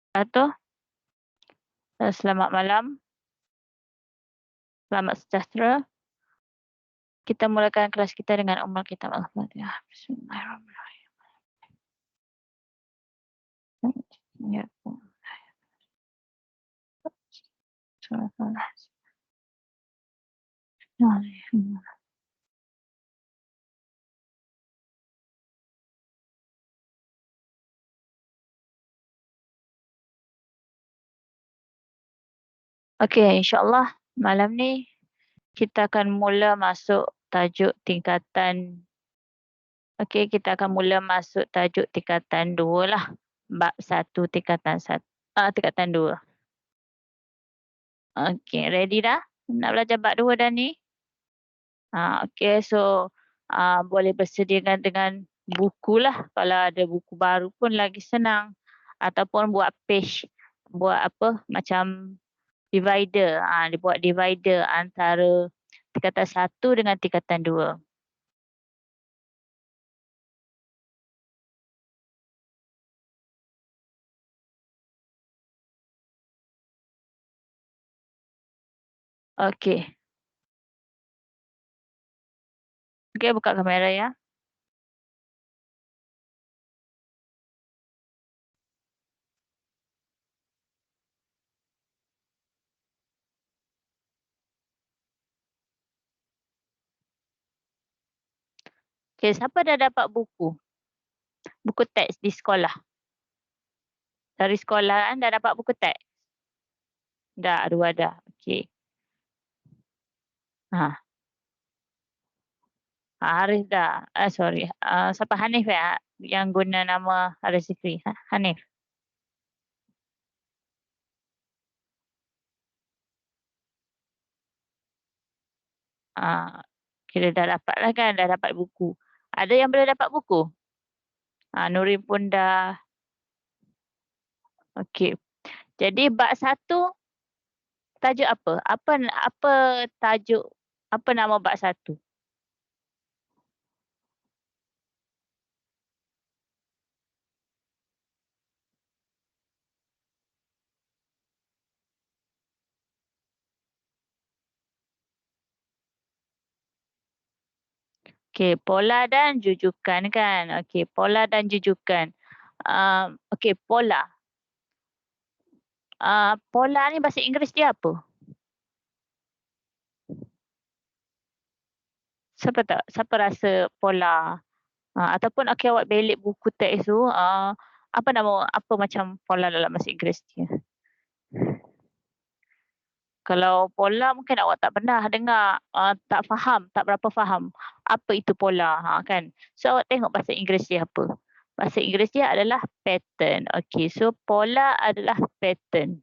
Atau selamat malam, selamat sejahtera. Kita mulakan kelas kita dengan ummul kitab Al-Fatihah. Bismillahirrahmanirrahim. Ya. Okey, insya-Allah malam ni kita akan mula masuk tajuk tingkatan. Okey, kita akan mula masuk tajuk tingkatan 2 lah. Bab 1 tingkatan 1, tingkatan 2. Okey, ready dah? Nak belajar bab 2 dah ni? Okey, so boleh bersedia dengan buku lah. Kalau ada buku baru pun lagi senang. Ataupun buat page, buat apa, macam divider. Dia buat divider antara tingkatan 1 dengan tingkatan 2. Okey. Okey, buka kamera ya. Okey, siapa dah dapat buku? Buku teks di sekolah? Dari sekolah kan dah dapat buku teks? Dah, 2 dah. Okey. Ha. Haris dah. Sorry. Siapa, Hanif ya? Yang guna nama Haris Zikri. Hanif. Kira dah dapat lah kan, dah dapat buku. Ada yang belum dapat buku? Nurin pun dah. Okey. Jadi bab 1 tajuk apa? Apa tajuk, apa nama bab 1? Okey, pola dan jujukan kan. Okey, pola dan jujukan. Okey, pola. Pola ni bahasa Inggeris dia apa? Siapa tahu? Siapa rasa pola? Ataupun okey, awak belik buku teks tu, apa nama, apa macam pola dalam bahasa Inggeris dia? Kalau pola mungkin awak tak pernah dengar, tak faham, tak berapa faham apa itu pola, kan. So awak tengok bahasa Inggeris dia apa. Bahasa Inggeris dia adalah pattern. Okey, so pola adalah pattern.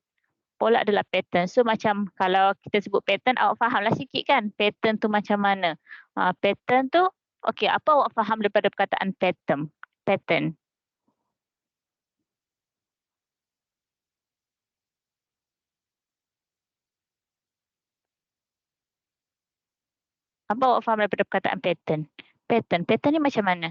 Pola adalah pattern. So macam kalau kita sebut pattern, awak fahamlah sikit kan pattern tu macam mana. Pattern tu, okey, apa awak faham daripada perkataan pattern? Pattern. Apa awak faham daripada perkataan pattern? Pattern ni macam mana?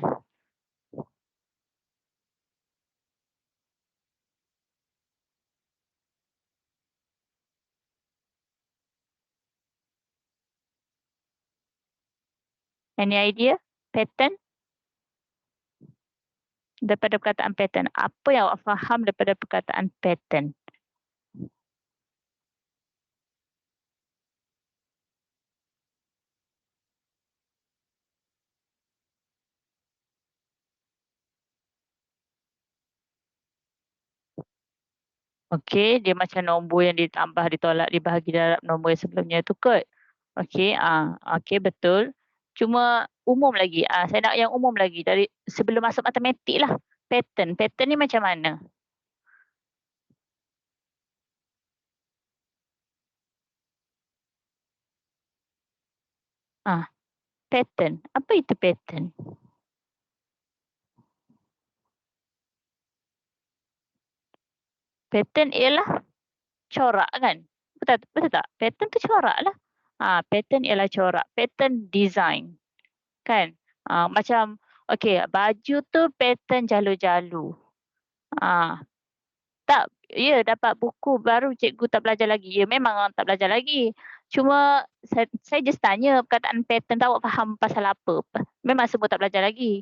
Any idea? Pattern? Daripada perkataan pattern. Apa yang awak faham daripada perkataan pattern? Okey, dia macam nombor yang ditambah, ditolak, dibahagi darab nombor yang sebelumnya tu kot. Okey, okey betul. Cuma umum lagi, saya nak yang umum lagi dari sebelum masuk matematik lah. Pattern ni macam mana? Pattern. Apa itu pattern? Pattern ialah corak kan? Betul tak? Pattern tu corak lah. Pattern ialah corak. Pattern design. Kan? Macam okey, baju tu pattern jalu-jalu. Ah, Tak, ya dapat buku baru cikgu tak belajar lagi. Ya memang tak belajar lagi. Cuma saya just tanya perkataan pattern tu awak faham pasal apa. Memang semua tak belajar lagi.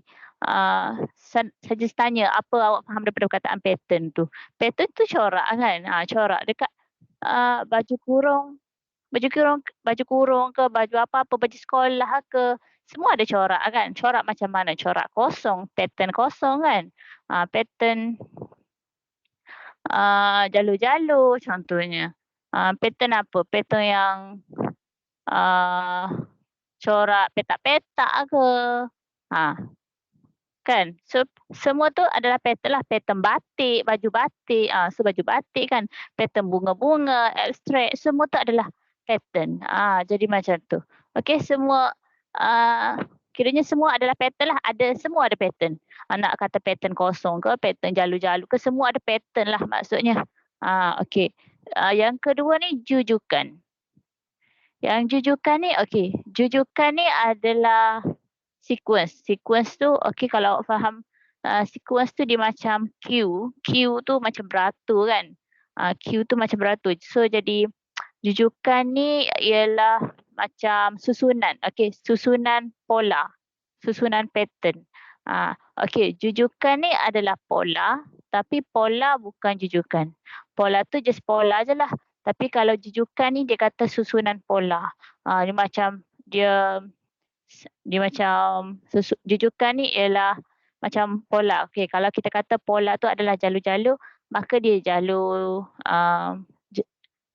Saya just tanya apa awak faham daripada perkataan pattern tu. Pattern tu corak kan? Corak dekat baju kurung, baju kurung ke, baju apa-apa, baju sekolah ke, semua ada corak kan? Corak macam mana? Corak kosong, pattern kosong kan? Pattern jalur-jalur contohnya. Pattern apa? Pattern yang ah, corak petak-petak ke. Ha, kan? So semua tu adalah pattern lah. Pattern batik, baju batik. So baju batik kan. Pattern bunga-bunga, abstrak. Semua tu adalah pattern. Jadi macam tu. Okey, semua kiranya semua adalah pattern lah. Semua ada pattern. Nak kata pattern kosong ke, pattern jalur-jalur ke, semua ada pattern lah maksudnya. Okey. Yang kedua ni jujukan. Yang jujukan ni, okey. Jujukan ni adalah sequence. Sequence tu, okey kalau awak faham, sequence tu dia macam queue. Queue tu macam beratur kan. Queue tu macam beratur. So jadi jujukan ni ialah macam susunan. Okey, susunan pola. Susunan pattern. Okey, jujukan ni adalah pola. Tapi pola bukan jujukan. Pola tu just pola je lah. Tapi kalau jujukan ni dia kata susunan pola. Dia macam jujukan ni ialah macam pola. Okey, kalau kita kata pola tu adalah jalur-jalur, maka dia jalur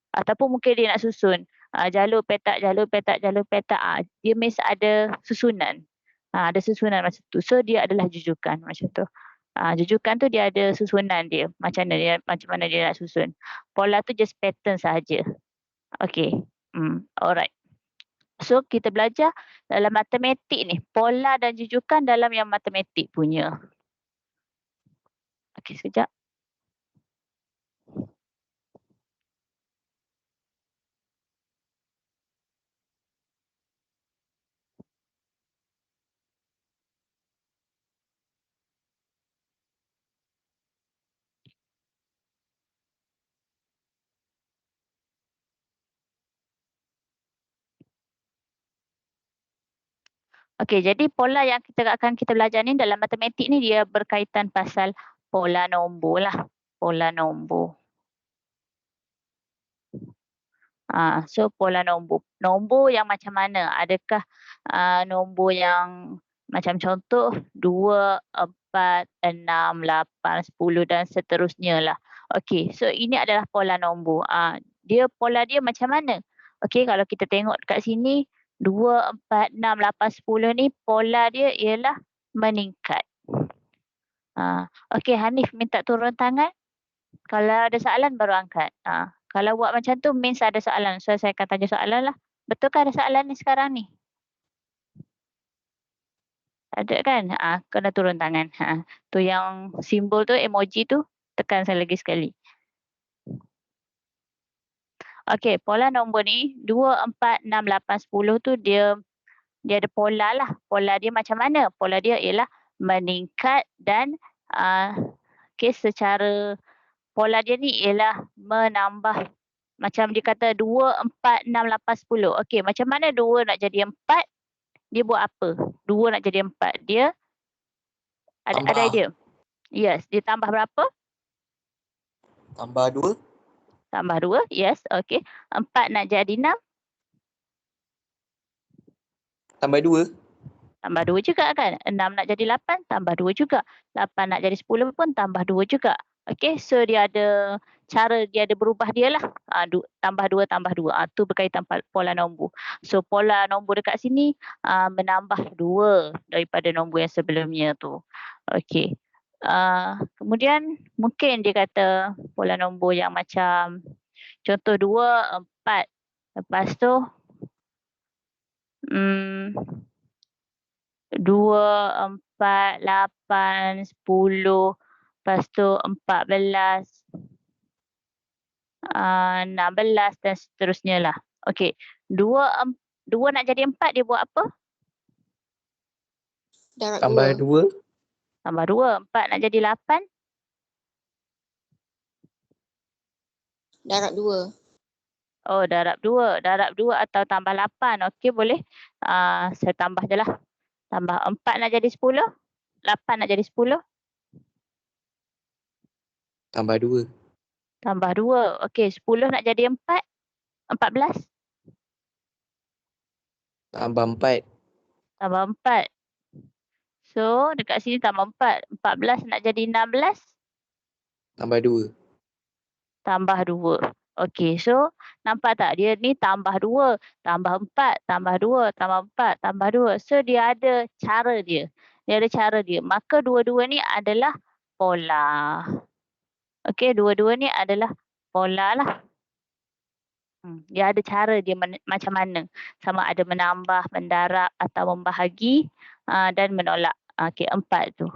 ataupun mungkin dia nak susun jalur petak, jalur petak, jalur petak. Dia mesti ada susunan. Ada susunan macam tu. So dia adalah jujukan macam tu. Jujukan tu dia ada susunan dia. Macam mana dia nak susun. Pola tu just pattern sahaja. Okey. Alright. So kita belajar dalam matematik ni. Pola dan jujukan dalam yang matematik punya. Okey, sekejap. Okey, jadi pola yang kita belajar ni dalam matematik ni dia berkaitan pasal pola nombor lah. Pola nombor. So pola nombor. Nombor yang macam mana? Adakah nombor yang macam contoh 2, 4, 6, 8, 10 dan seterusnya lah. Okey, so ini adalah pola nombor. Pola dia macam mana? Okey, kalau kita tengok dekat sini 2, 4, 6, 8, 10 ni pola dia ialah meningkat. Okey, Hanif minta turun tangan. Kalau ada soalan baru angkat. Kalau buat macam tu means ada soalan. So saya akan tanya soalan lah. Betulkah ada soalan ni sekarang ni? Ada kan? Kena turun tangan. Tu yang simbol tu, emoji tu, tekan saya lagi sekali. Okey, pola nombor ni 2, 4, 6, 8, 10 tu dia ada pola lah. Pola dia macam mana? Pola dia ialah meningkat dan secara pola dia ni ialah menambah. Macam dia kata 2, 4, 6, 8, 10. Okey, macam mana 2 nak jadi 4? Dia buat apa? 2 nak jadi 4. Dia ada idea? Yes, dia tambah berapa? Tambah 2. Tambah 2, yes, okey. 4 nak jadi 6? Tambah 2. Tambah 2 juga kan? 6 nak jadi 8, tambah 2 juga. 8 nak jadi 10 pun tambah 2 juga. Okey, so dia ada cara dia ada berubah dia lah. Tambah 2, tambah 2. Tu berkaitan pola nombor. So pola nombor dekat sini menambah 2 daripada nombor yang sebelumnya tu. Okey. Kemudian mungkin dia kata pola nombor yang macam contoh 2, 4. Lepas tu 2, 4, 8, 10. Lepas tu 14, 16 dan seterusnya lah. Okey. 2 nak jadi 4 dia buat apa? Tambah 2. Tambah 2. 4 nak jadi 8? Darab 2. Oh, darab 2. Darab 2 atau tambah 8. Okey, boleh. Saya tambah je lah. Tambah 4 nak jadi 10. 8 nak jadi 10. Tambah 2. Tambah 2. Okey, 10 nak jadi 4. 14. Tambah 4. Tambah 4. So, dekat sini tambah 4. 14 nak jadi 16. Tambah 2. Tambah 2. Okey, so nampak tak? Dia ni tambah 2, tambah 4, tambah 2, tambah 4, tambah 2. So, dia ada cara dia. Dia ada cara dia. Maka dua-dua ni adalah pola. Okey, dua-dua ni adalah pola lah. Dia ada cara dia macam mana. Sama ada menambah, mendarab atau membahagi dan menolak. Okey, 4 tu.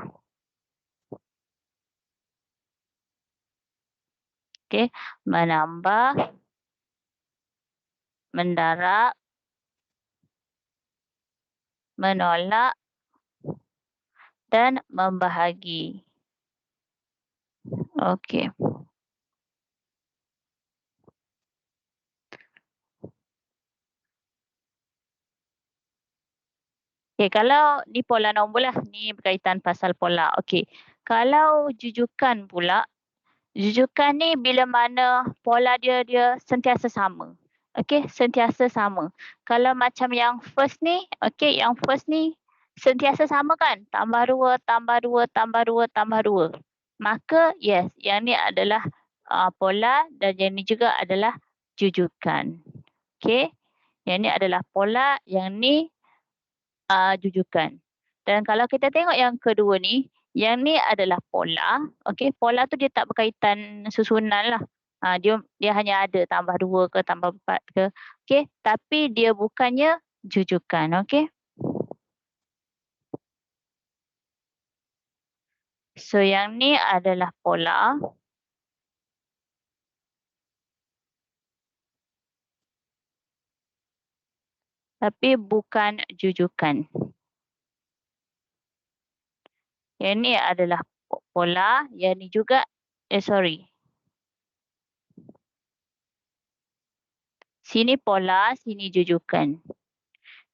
Okey, menambah, mendarab, menolak dan membahagi. Okey. Okey, kalau ni pola nombor lah. Ni berkaitan pasal pola. Okey. Kalau jujukan pula, jujukan ni bila mana pola dia sentiasa sama. Okey, sentiasa sama. Kalau macam yang first ni, okey, yang first ni sentiasa sama kan? Tambah 2, tambah 2, tambah 2, tambah 2. Maka yes, yang ni adalah pola dan yang ni juga adalah jujukan. Okey. Yang ni adalah pola, yang ni jujukan. Dan kalau kita tengok yang kedua ni, yang ni adalah pola. Okey, pola tu dia tak berkaitan susunan lah. Dia hanya ada tambah 2 ke tambah 4 ke. Okey, tapi dia bukannya jujukan. Okey. So yang ni adalah pola. Tapi bukan jujukan. Yang ni adalah pola, yang ni juga sini pola, sini jujukan.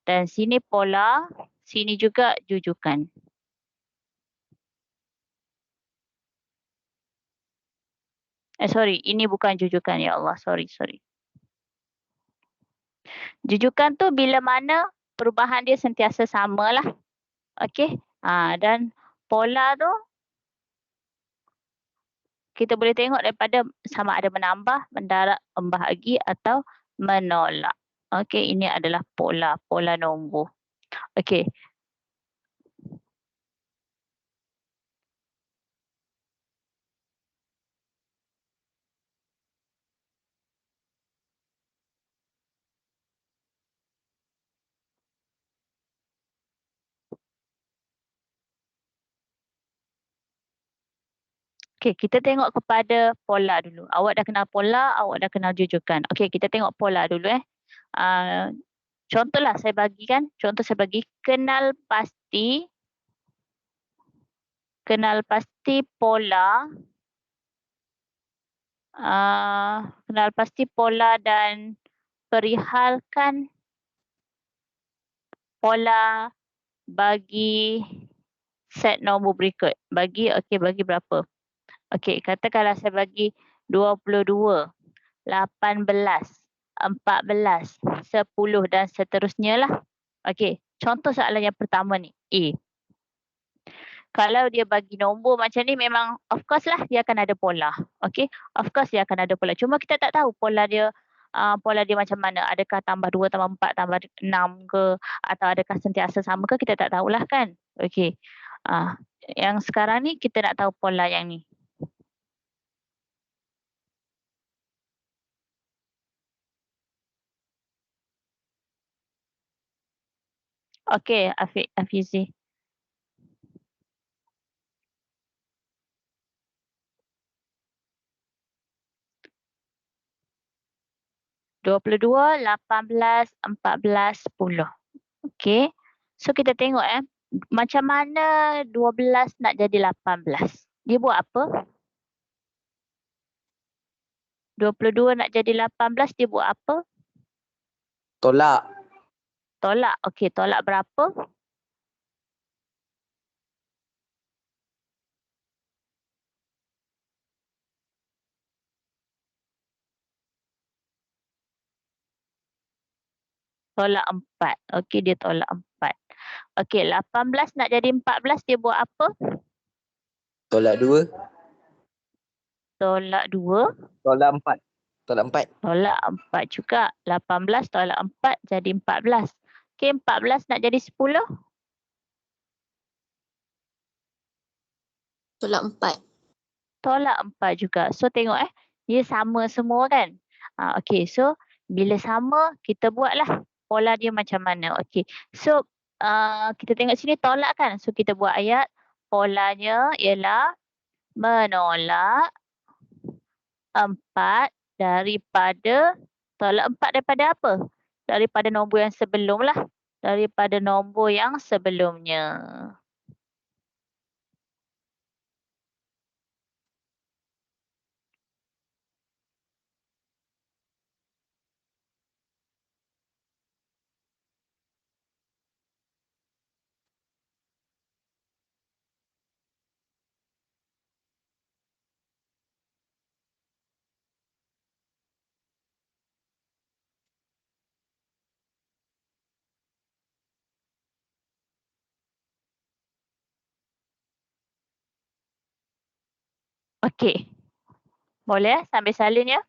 Dan sini pola, sini juga jujukan. Ini bukan jujukan, ya Allah. Sorry. Jujukan tu bila mana perubahan dia sentiasa sama lah. Okey. Dan pola tu kita boleh tengok daripada sama ada menambah, mendarab, membahagi atau menolak. Okey, ini adalah pola nombor. Okey. Okey, kita tengok kepada pola dulu. Awak dah kenal pola, awak dah kenal jujukan. Okey, kita tengok pola dulu Contohlah saya bagi kenal pasti pola, kenal pasti pola dan perihalkan pola bagi set nombor berikut. Bagi berapa? Okey, katakanlah saya bagi 22, 18, 14, 10 dan seterusnya lah. Okey, contoh soalan yang pertama ni, A. Kalau dia bagi nombor macam ni memang of course lah dia akan ada pola. Okey, of course dia akan ada pola. Cuma kita tak tahu pola dia macam mana. Adakah tambah 2, tambah 4, tambah 6 ke atau adakah sentiasa sama ke, kita tak tahulah kan. Okey. Yang sekarang ni kita nak tahu pola yang ni. Okey, Afizi. Dua puluh dua, 18, 14, 10. Okey. So kita tengok macam mana 12 nak jadi 18. Dia buat apa? 22 nak jadi 18 dia buat apa? Tolak. Tolak. Okey, tolak berapa? Tolak 4. Okey, dia tolak 4. Okey, 18 nak jadi 14 dia buat apa? Tolak 2. Tolak 2. Tolak 4. Tolak 4. Tolak 4 juga. 18 tolak 4 jadi 14. Okey, 14 nak jadi 10. Tolak 4. Tolak 4 juga. So tengok dia sama semua kan. Okey, so bila sama kita buatlah pola dia macam mana. Okey, so kita tengok sini tolak kan. So kita buat ayat polanya ialah menolak 4 daripada, tolak 4 daripada apa? Daripada nombor yang sebelum lah. Daripada nombor yang sebelumnya. Okey. Boleh sambil salin ya.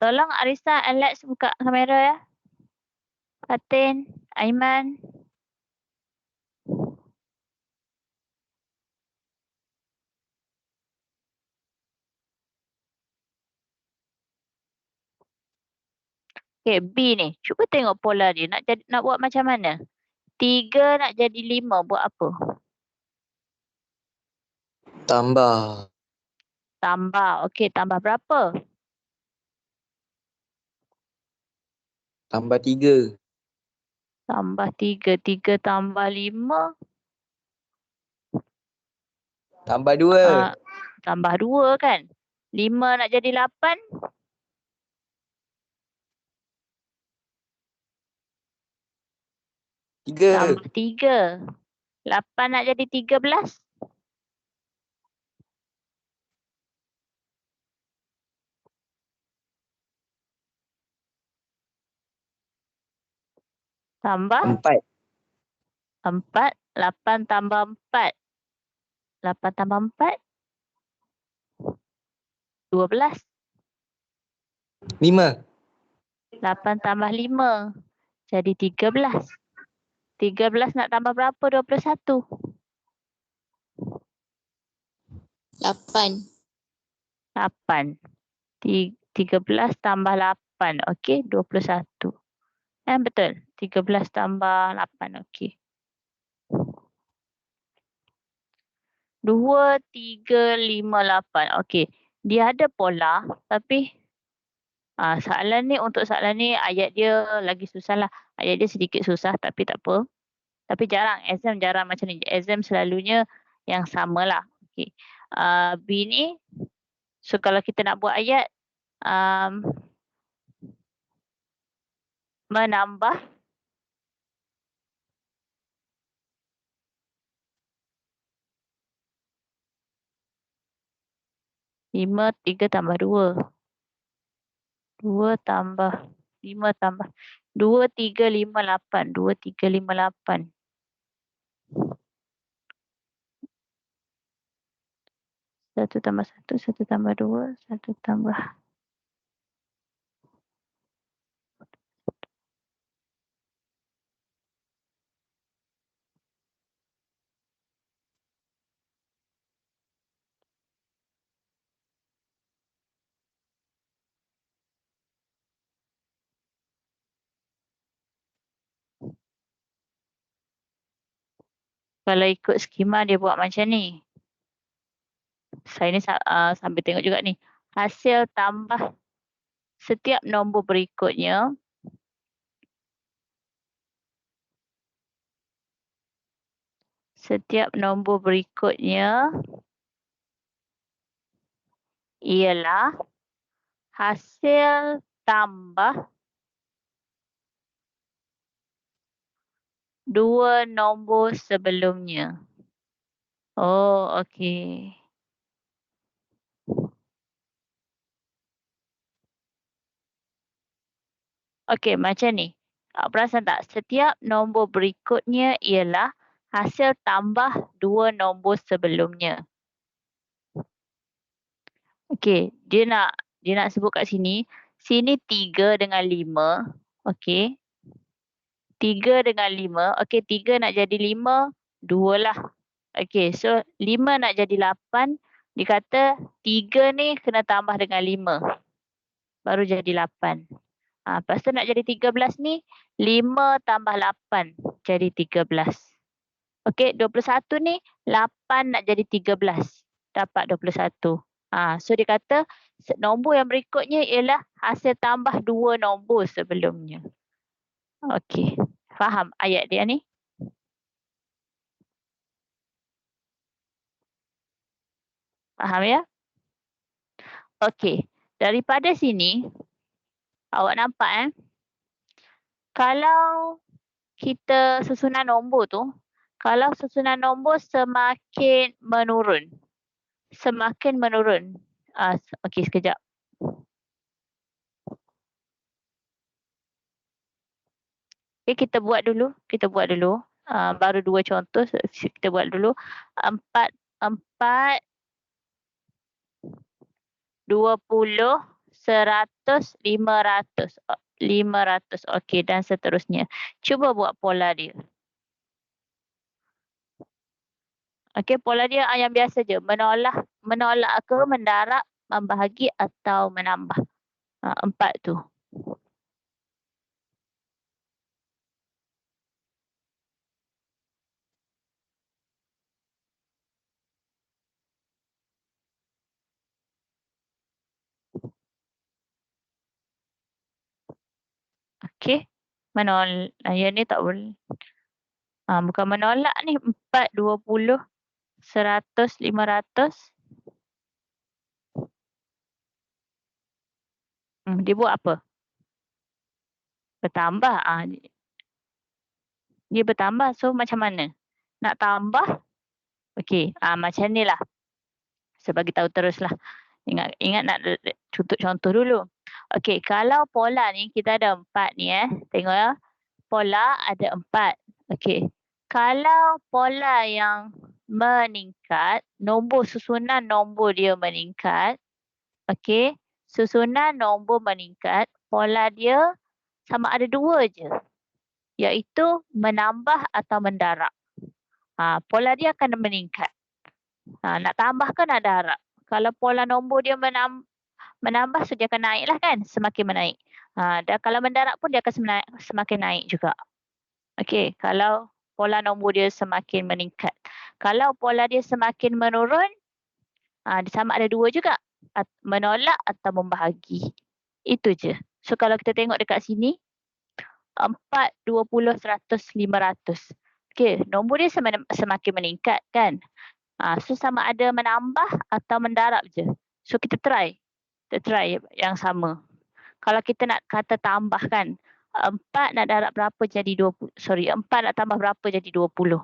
Tolong Arisa, Alex buka kamera ya. Fatin, Aiman. Okey, B ni. Cuba tengok pola dia. Nak buat macam mana? 3 nak jadi 5 buat apa? Tambah. Tambah. Okey, tambah berapa? Tambah 3. Tambah 3. 3 tambah 5. Tambah 2. Tambah 2 kan? 5 nak jadi 8. 3. Tambah 3. 8 nak jadi 13. Tambah 4. 4. 8 tambah 4. 8 tambah 4. 12. 5. 8 tambah 5. Jadi 13. 13 nak tambah berapa? 21. 8. 8. 13 tambah 8. Okey, 21. Betul. 13 tambah 8. Okey. 2, 3, 5, 8. Okey. Dia ada pola tapi soalan ni ayat dia lagi susah lah. Ayat dia sedikit susah tapi tak apa. Tapi jarang. Exam jarang macam ni. Exam selalunya yang samalah. Okey. B ni. So kalau kita nak buat ayat. Menambah. 5, 3 tambah 2. 2 tambah 5 tambah 2, 3, 5, 8. 2, 3, 5, 8. 1 tambah 1, 1 tambah 2, 1 tambah. Kalau ikut skema dia buat macam ni. Saya ni sambil tengok juga ni. Hasil tambah setiap nombor berikutnya ialah hasil tambah dua nombor sebelumnya. Oh, okey. Okey, macam ni. Perasan tak? Setiap nombor berikutnya ialah hasil tambah dua nombor sebelumnya. Okey, dia nak sebut kat sini. Sini 3 dengan 5. Okey. 3 dengan 5. Okey, 3 nak jadi 5, 2 lah. Okey, so 5 nak jadi 8. Dia kata 3 ni kena tambah dengan 5. Baru jadi 8. Lepas tu nak jadi 13 ni, 5 tambah 8 jadi 13. Okey, 21 ni, 8 nak jadi 13. Dapat 21. So dia kata nombor yang berikutnya ialah hasil tambah dua nombor sebelumnya. Okey, faham ayat dia ni? Faham ya? Okey, daripada sini, awak nampak kalau kita susunan nombor tu, kalau susunan nombor semakin menurun. Okey, sekejap. Okay, kita buat dulu. Baru 2 contoh, kita buat dulu. 4, 20, 100, 500. 500. Okey, dan seterusnya. Cuba buat pola dia. Okey, pola dia yang biasa je. Menolak ke mendarab, membahagi atau menambah. 4 tu. Okey. Yang ni tak boleh. Bukan menolak ni. 4, 20, 100, 500. Dia buat apa? Bertambah. Dia bertambah. So macam mana? Nak tambah? Okey. Macam ni lah. Saya bagi tahu teruslah. Ingat nak tutup contoh dulu. Okey, kalau pola ni kita ada 4 ni Tengok ya. Pola ada 4. Okey. Kalau pola yang meningkat, susunan nombor dia meningkat. Okey. Susunan nombor meningkat, pola dia sama ada 2 je. Iaitu menambah atau mendarab. Pola dia akan meningkat. Nak tambah ke nak darab? Kalau pola nombor dia menambah, so dia akan naik lah kan? Semakin menaik. Dan kalau mendarab pun dia akan semakin naik juga. Okey, kalau pola nombor dia semakin meningkat. Kalau pola dia semakin menurun, dia sama ada 2 juga. Menolak atau membahagi. Itu je. So kalau kita tengok dekat sini, 4, 20, 100, 500. Okey, nombor dia semakin meningkat kan? So sama ada menambah atau mendarab je. So kita try. Kita try yang sama. Kalau kita nak kata tambah kan, 4 nak darab berapa jadi 20. 4 nak tambah berapa jadi 20.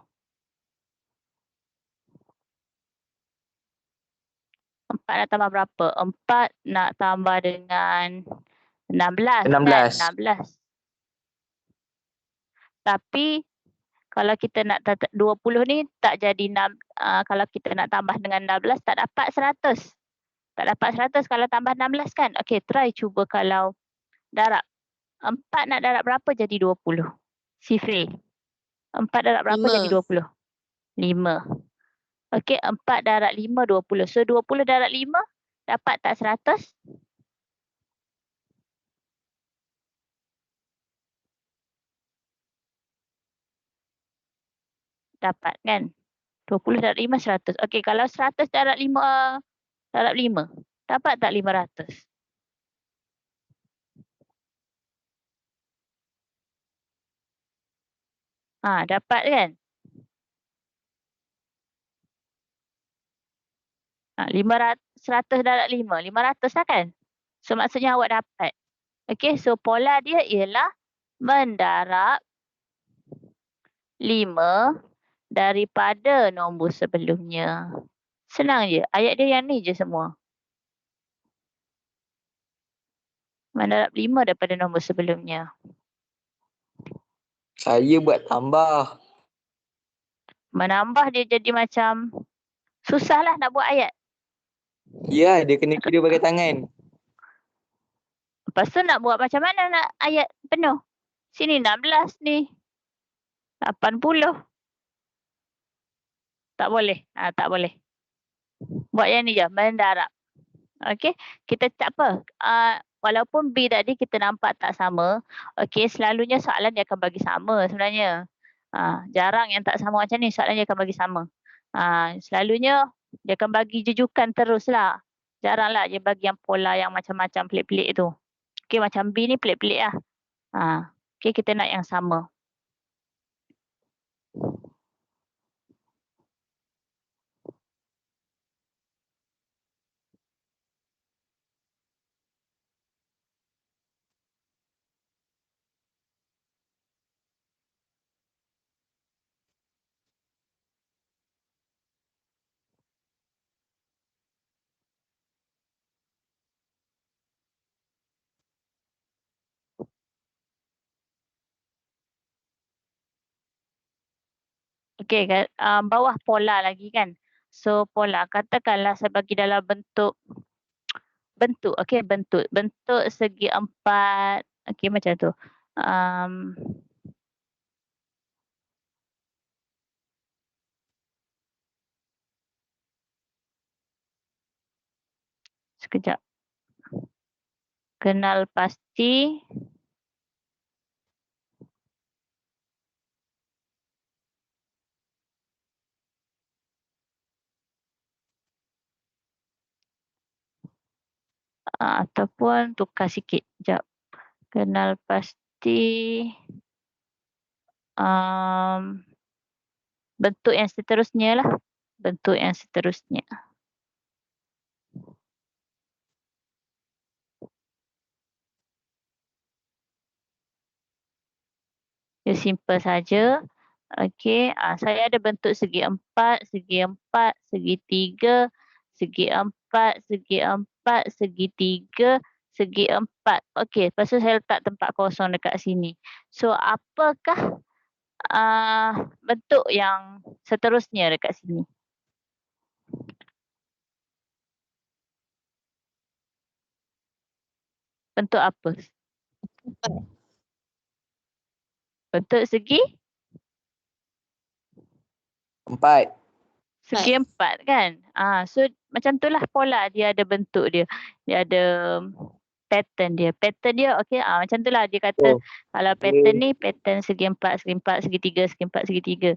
4 nak tambah berapa? 4 nak tambah dengan 16 kan? 16. Tapi kalau kita nak 20 ni tak jadi kalau kita nak tambah dengan 16 tak dapat 100. Tak dapat 100 kalau tambah 16 kan? Okey, try cuba kalau darab. 4 nak darab berapa jadi 20? Sifri. 4 darab berapa 5. jadi 20? 5. Okey, 4 darab 5, 20. So 20 darab 5 dapat tak 100? dapat kan? 20 darab 5, 100. Okey, kalau 100 darab 5, dapat tak 500? Dapat kan? 100 darab 5, 500 lah kan? So, maksudnya awak dapat. Okey, so pola dia ialah mendarab 5 daripada nombor sebelumnya. Senang je. Ayat dia yang ni je semua. Mendarab 5 daripada nombor sebelumnya. Saya buat tambah. Menambah dia jadi macam susahlah nak buat ayat. Ya, dia kena kira pakai tangan. Lepas tu nak buat macam mana nak ayat penuh? Sini 16 ni. 80. Tak boleh. Tak boleh. Buat yang ni je. Mendarab. Okey. Kita tak apa. Walaupun B tadi kita nampak tak sama. Okey. Selalunya soalan dia akan bagi sama sebenarnya. Jarang yang tak sama macam ni. Soalan dia akan bagi sama. Selalunya dia akan bagi jujukan teruslah. Jaranglah dia bagi yang pola yang macam-macam pelik-pelik tu. Okey, macam B ni pelik-pelik lah. Okey, kita nak yang sama. Okey, bawah pola lagi kan. So, pola. Katakanlah saya bagi dalam bentuk. Okey, bentuk. Bentuk segi 4. Okey, macam tu. Sekejap. Kenal pasti. Ataupun tukar sikit. Sekejap. Kenal pasti. Bentuk yang seterusnya lah. Bentuk yang seterusnya. Dia simple saja. Okey, saya ada bentuk segi 4, segi 4, segi 3, segi 4, segi 4, segi 3, segi 4. Okey, lepas tu saya letak tempat kosong dekat sini. So, apakah bentuk yang seterusnya dekat sini? Bentuk apa? Bentuk segi? 4. Segi 4 kan? So macam itulah pola dia ada bentuk dia. Dia ada pattern dia. Pattern dia okey, macam itulah dia kata kalau pattern ni pattern segi 4, segi 4, segi 3, segi 4, segi 3.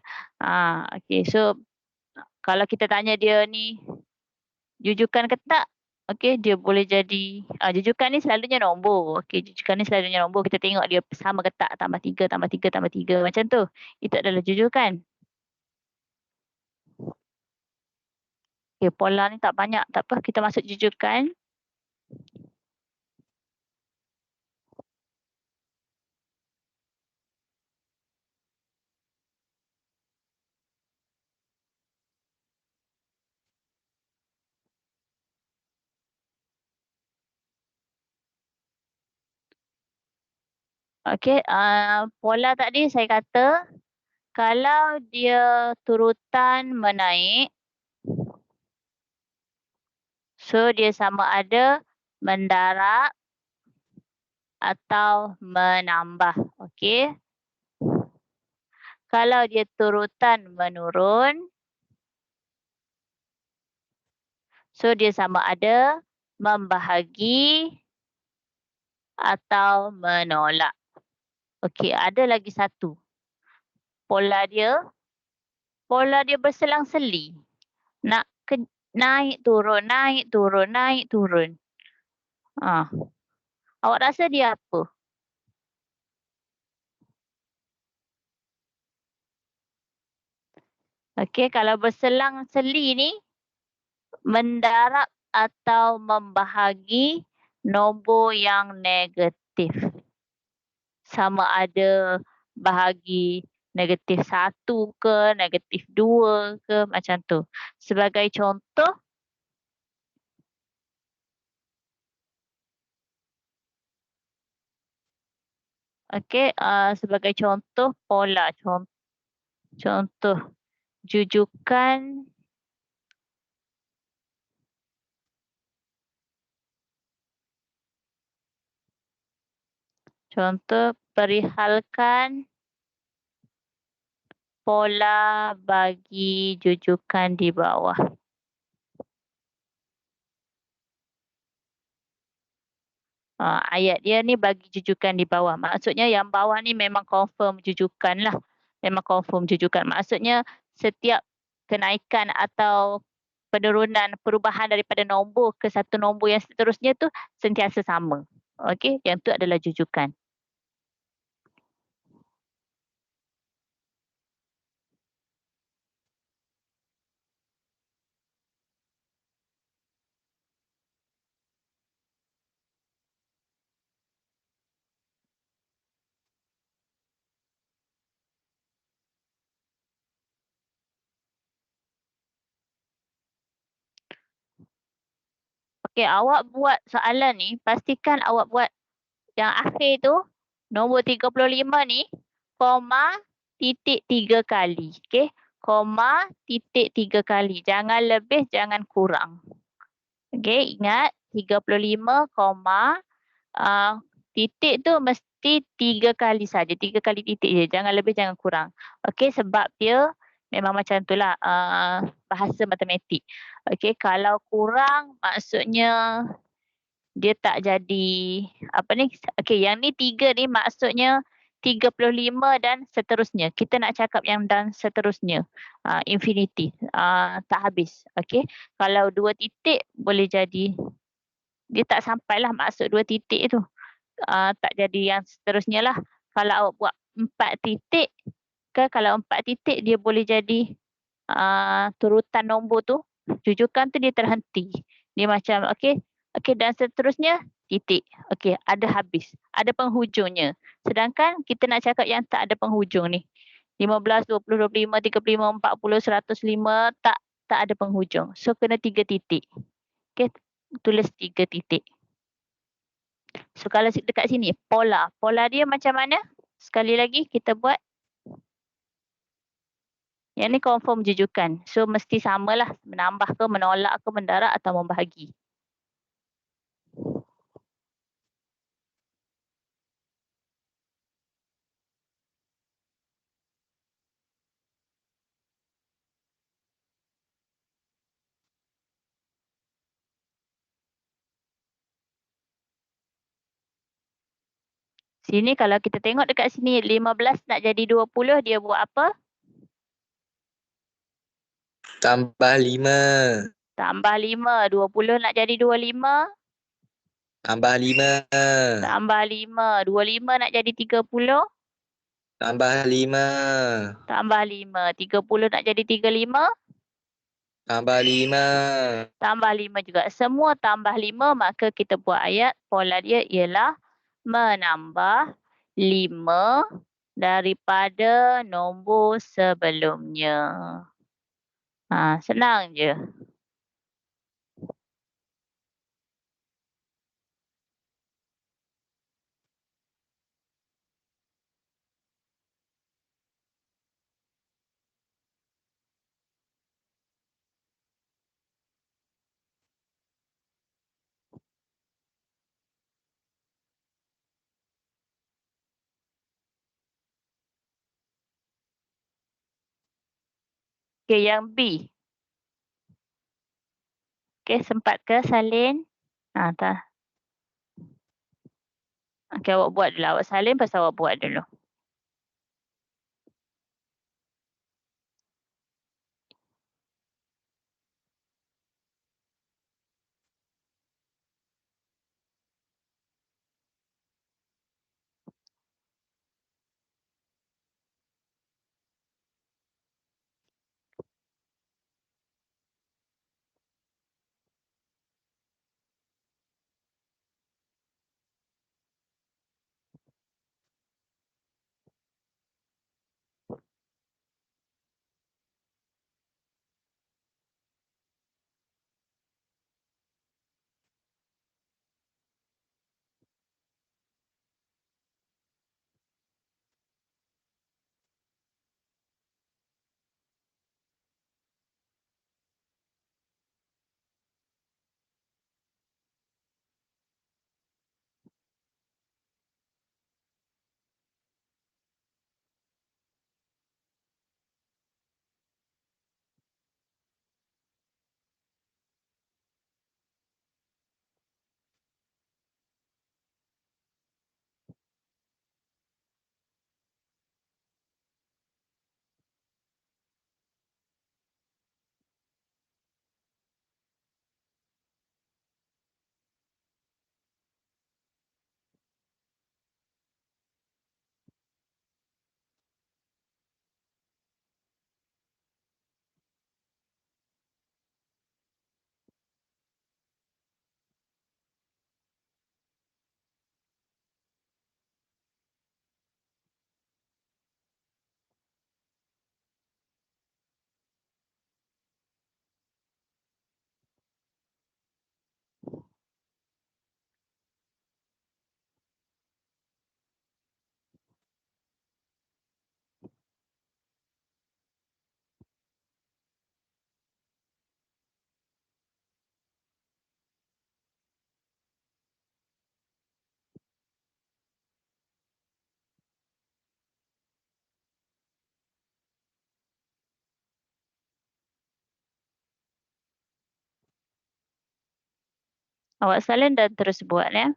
Okey, so kalau kita tanya dia ni jujukan ke tak? Okey, dia boleh jadi jujukan ni selalunya nombor. Okey, jujukan ni selalunya nombor. Kita tengok dia sama ke tak, tambah 3, tambah 3, tambah 3 macam tu. Itu adalah jujukan. Okay, pola ni tak banyak. Tak apa, kita masuk jujukan. Okey, pola tadi saya kata kalau dia turutan menaik, so dia sama ada mendarab atau menambah. Okey. Kalau dia turutan menurun, so dia sama ada membahagi atau menolak. Okey, ada lagi satu. Pola dia pola dia berselang-seli. Naik turun, naik turun, naik turun. Awak rasa dia apa? Okey, kalau berselang-seli ni mendarab atau membahagi nombor yang negatif. Sama ada bahagi negatif 1 ke, negatif 2 ke, macam tu. Sebagai contoh, sebagai contoh pola, contoh jujukan perihalkan pola bagi jujukan di bawah. Ayat dia ni bagi jujukan di bawah. Maksudnya yang bawah ni memang confirm jujukan lah. Memang confirm jujukan. Maksudnya setiap kenaikan atau penurunan perubahan daripada nombor ke satu nombor yang seterusnya tu sentiasa sama. Okey, yang tu adalah jujukan. Okey, awak buat soalan ni, pastikan awak buat yang akhir tu, nombor 35 ni, koma, titik 3 kali. Okey, koma, titik 3 kali. Jangan lebih, jangan kurang. Okey, ingat 35, koma, titik tu mesti 3 kali saja. 3 kali titik je. Jangan lebih, jangan kurang. Okey, sebab dia memang macam itulah bahasa matematik. Okey, kalau kurang maksudnya dia tak jadi apa ni. Okey, yang ni 3 ni maksudnya 35 dan seterusnya. Kita nak cakap yang dan seterusnya. Infinity. Tak habis. Okey. Kalau 2 titik boleh jadi dia tak sampailah maksud 2 titik tu. Tak jadi yang seterusnya lah. Kalau awak buat 4 titik ke, kalau 4 titik dia boleh jadi turutan nombor tu, jujukan tu dia terhenti. Dia macam okey, dan seterusnya titik. Okey, ada habis, ada penghujungnya. Sedangkan kita nak cakap yang tak ada penghujung ni. 15, 20, 25, 35, 40, 105 tak ada penghujung. So kena 3 titik. Okey, tulis 3 titik. So kalau dekat sini pola dia macam mana? Sekali lagi kita buat. Yang ni confirm jujukan. So mesti samalah, menambah ke, menolak ke, mendarab atau membahagi. Sini kalau kita tengok dekat sini 15 nak jadi 20, dia buat apa? Tambah 5. Tambah 5. 20 nak jadi 25. Tambah 5. Tambah 5. 25 nak jadi 30. Tambah 5. Tambah 5. 30 nak jadi 35. Tambah 5. Tambah 5 juga. Semua tambah 5, maka kita buat ayat. Pola dia ialah menambah 5 daripada nombor sebelumnya. Senang je. Okey, yang B. Okey, sempat ke salin? Tak. Okey, awak buat dulu. Awak salin pasal awak buat dulu. Awak salin dan terus buat ya.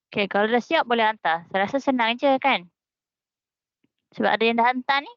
Okay, kalau dah siap boleh hantar. Saya rasa senang je kan? Sebab ada yang dah hantar ni.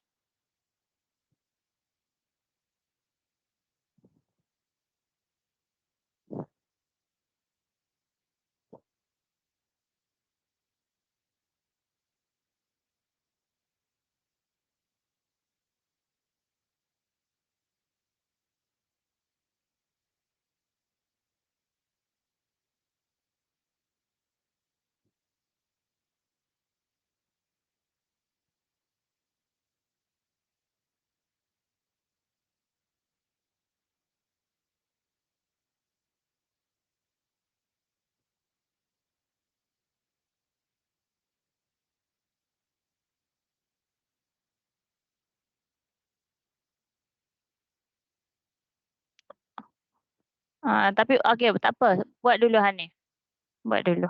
Tapi okay, tak apa. Buat dulu Hanif. Buat dulu.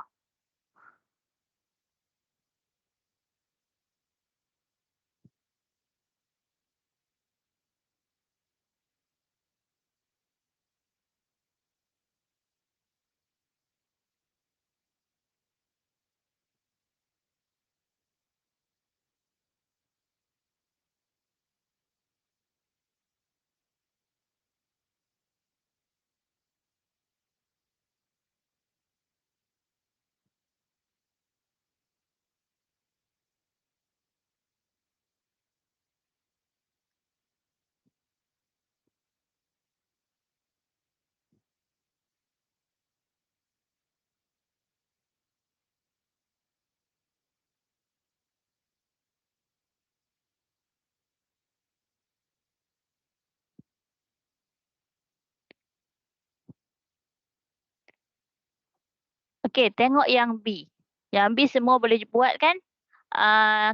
Okey, tengok yang B. Yang B semua boleh buat kan?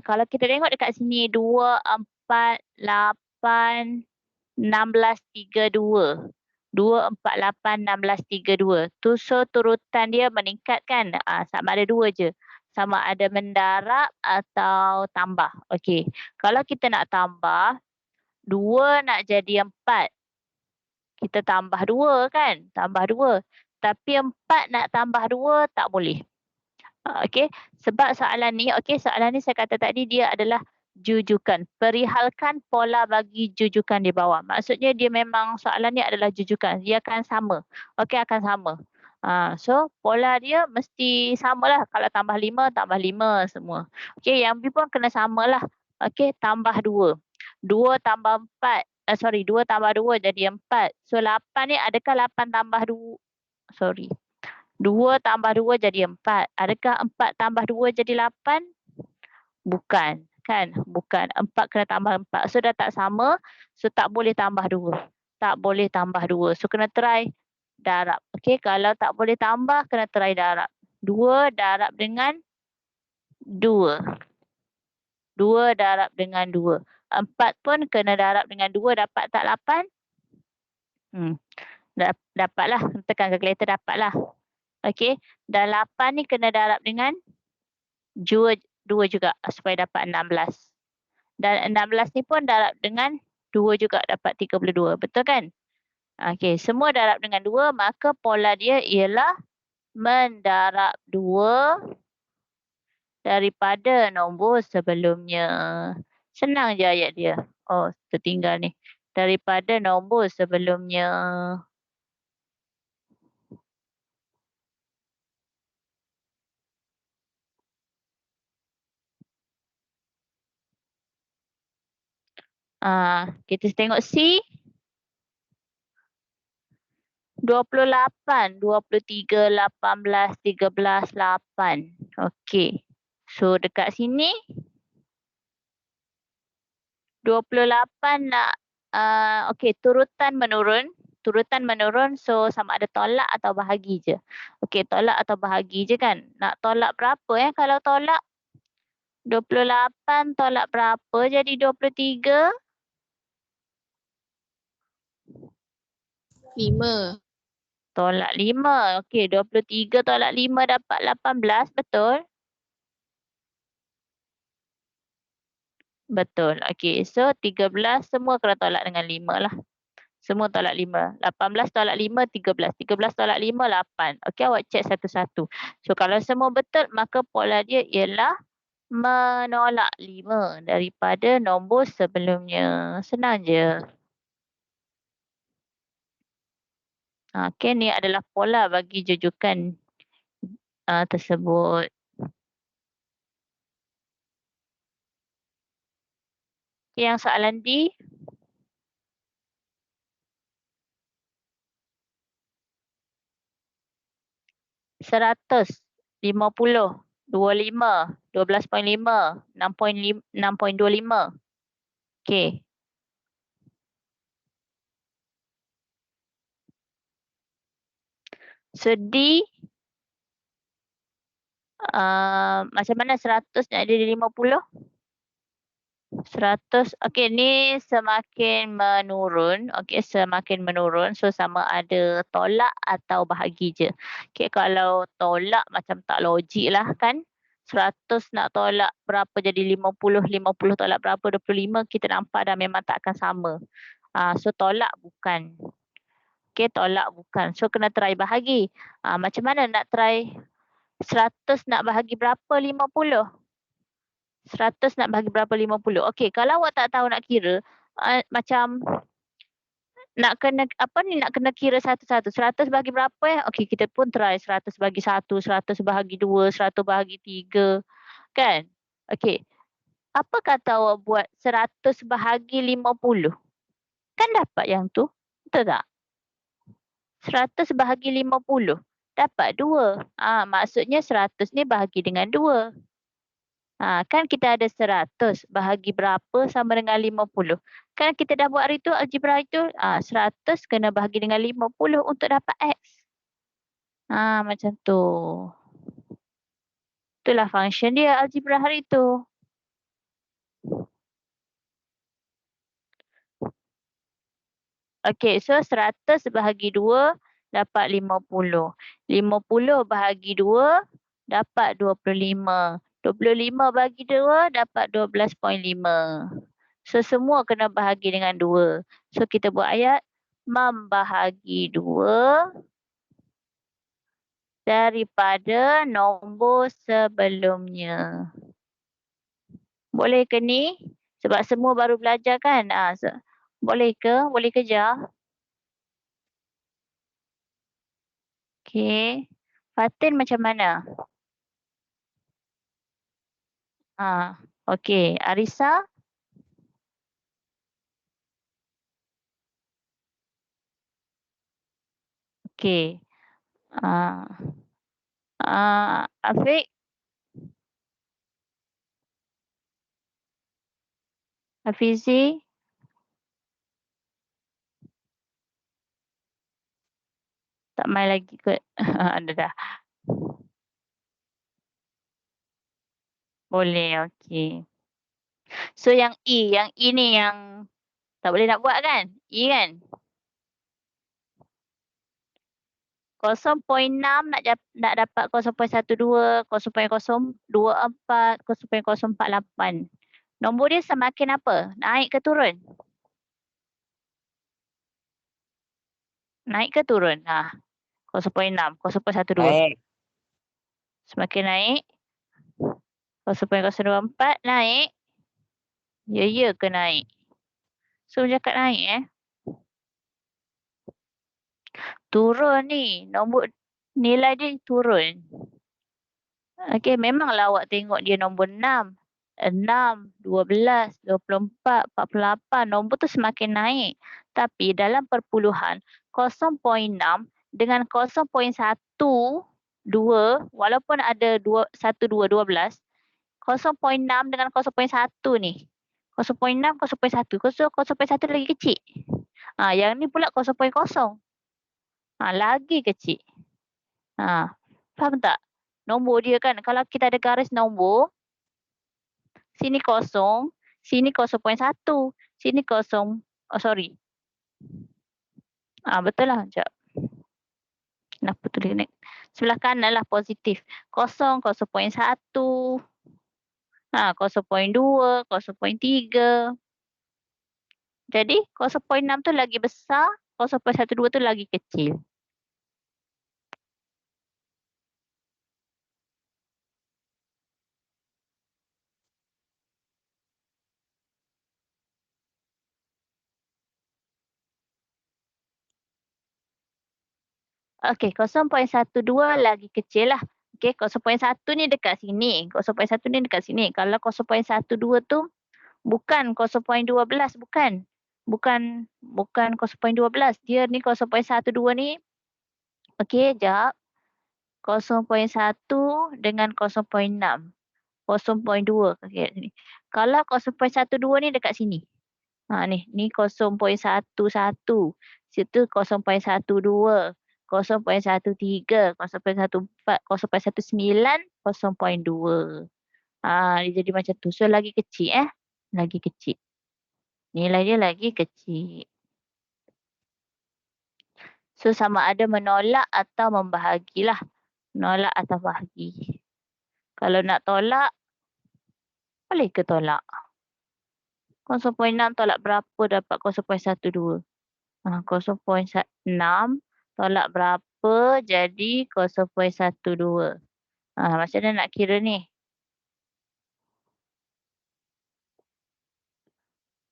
Kalau kita tengok dekat sini 2, 4, 8, 16, 32. 2, 4, 8, 16, 32. So turutan dia meningkat kan? Sama ada 2 je. Sama ada mendarab atau tambah. Okey. Kalau kita nak tambah, 2 nak jadi 4. Kita tambah 2 kan? Tambah 2. Tapi 4 nak tambah 2 tak boleh. Okey, sebab soalan ni saya kata tadi dia adalah jujukan. Perihalkan pola bagi jujukan di bawah. Maksudnya dia memang soalan ni adalah jujukan. Dia akan sama. Okey, akan sama. So pola dia mesti samalah. Kalau tambah 5 semua. Okey, yang B pun kena samalah. Okey, tambah 2. 2 tambah 4. 2 tambah 2 jadi 4. So 8 ni adakah 8 tambah 2? 2 tambah 2 jadi 4. Adakah 4 tambah 2 jadi 8? Bukan. Kan? Bukan. 4 kena tambah 4. So dah tak sama. So tak boleh tambah 2. Tak boleh tambah 2. So kena try darab. Okey, kalau tak boleh tambah kena try darab. 2 darab dengan 2. 2 darab dengan 2. 4 pun kena darab dengan 2. Dapat tak 8? Dapatlah. Tekan kalkulator dapatlah. Okey, dan 8 ni kena darab dengan 2 juga supaya dapat 16. Dan 16 ni pun darab dengan 2 juga dapat 32. Betul kan? Okey, semua darab dengan 2, maka pola dia ialah mendarab 2 daripada nombor sebelumnya. Senang je ayat dia. Oh, tertinggal ni. Daripada nombor sebelumnya. Kita tengok C. 28, 23, 18, 13, 8. Okey. So dekat sini 28 nak okey, turutan menurun. Turutan menurun, so sama ada tolak atau bahagi je. Okey, tolak atau bahagi je kan. Nak tolak berapa kalau tolak? 28 tolak berapa jadi 23? 5. Tolak 5. Okey, 23 tolak 5 dapat 18, betul? Betul. Okey, so 13 semua kena tolak dengan 5 lah. Semua tolak 5. 18 tolak 5, 13. 13 tolak 5, 8. Okey, awak cek satu-satu. So kalau semua betul, maka pola dia ialah menolak 5 daripada nombor sebelumnya. Senang je. Okey, ni adalah pola bagi jujukan tersebut. Yang soalan D. 100, 50, 25, 12.5, 6.25. Okey. So D, macam mana 100 nak jadi 50? 100, okey, ni semakin menurun. Okey, semakin menurun. So sama ada tolak atau bahagi je. Okey, kalau tolak macam tak logik lah kan. 100 nak tolak berapa jadi 50, 50 tolak berapa 25, kita nampak dah memang tak akan sama. So tolak bukan. Okey, tolak bukan. So kena try bahagi. Macam mana nak try 100 nak bahagi berapa 50? 100 nak bahagi berapa 50? Okey, kalau awak tak tahu nak kira, macam nak kena kira satu-satu. 100 bahagi berapa Okey, kita pun try 100 bahagi 1, 100 bahagi 2, 100 bahagi 3. Kan? Okey. Apa kata awak buat 100 bahagi 50? Kan dapat yang tu. Betul tak? 100 bahagi 50. Dapat 2. Maksudnya 100 ni bahagi dengan 2. Kan kita ada 100 bahagi berapa sama dengan 50. Kan kita dah buat hari tu algebra itu, 100 kena bahagi dengan 50 untuk dapat X. Macam tu. Itulah function dia algebra hari tu. Okey, so 100 bahagi 2 dapat 50. 50 bahagi 2 dapat 25. 25 bahagi 2 dapat 12.5. So semua kena bahagi dengan 2. So kita buat ayat membahagi 2 daripada nombor sebelumnya. Boleh ke ni? Sebab semua baru belajar kan? Boleh ke? Boleh kejar? Okey. Fatin macam mana? Okey. Arisa? Okey. Afiq? Hafizi? Tak main lagi kot. Ada dah. Boleh, okey. So yang E ni yang tak boleh nak buat kan? E kan? 0.6 nak dapat 0.12, 0.024, 0.048. Nombor dia semakin apa? Naik ke turun? Naik ke turun? 0.6, 0.12. Naik. Semakin naik. 0.024 naik. Ya ke naik? So cakap naik turun ni. Nombor nilai dia turun. Okey, memanglah awak tengok dia nombor 6. 6, 12, 24, 48. Nombor tu semakin naik. Tapi dalam perpuluhan 0.6 dengan 0.12 walaupun ada 12, 0.6 dengan 0.1 ni. 0.6, 0.1. 0.1 lagi kecil. Yang ni pula 0.0. Lagi kecil. Faham tak? Nombor dia kan, kalau kita ada garis nombor, sini kosong, sini 0.1, sini kosong. Sorry. Betul lah. Sekejap. Kenapa tulis ni? Sebelah kanan lah positif. 0, 0.1, 0.2, 0.3. Jadi 0.6 tu lagi besar, 0.12 tu lagi kecil. Okey, 0.12 lagi kecil lah. Okey, 0.1 ni dekat sini. 0.1 ni dekat sini. Kalau 0.12 tu bukan 0.12, bukan. Bukan 0.12. Dia ni 0.12 ni. Okey, jap. 0.1 dengan 0.6. 0.2 kat sini. Kalau 0.12 ni dekat sini. Ni 0.11. Situ 0.12. 0.13, 0.14, 0.19, 0.2. Dia jadi macam tu. So lagi kecil Lagi kecil. Nilai dia lagi kecil. So sama ada menolak atau membahagilah. Menolak atau bahagi. Kalau nak tolak, boleh ke tolak? 0.6 tolak berapa dapat 0.12? 0.6 tolak berapa jadi 0.12. Macam mana nak kira ni?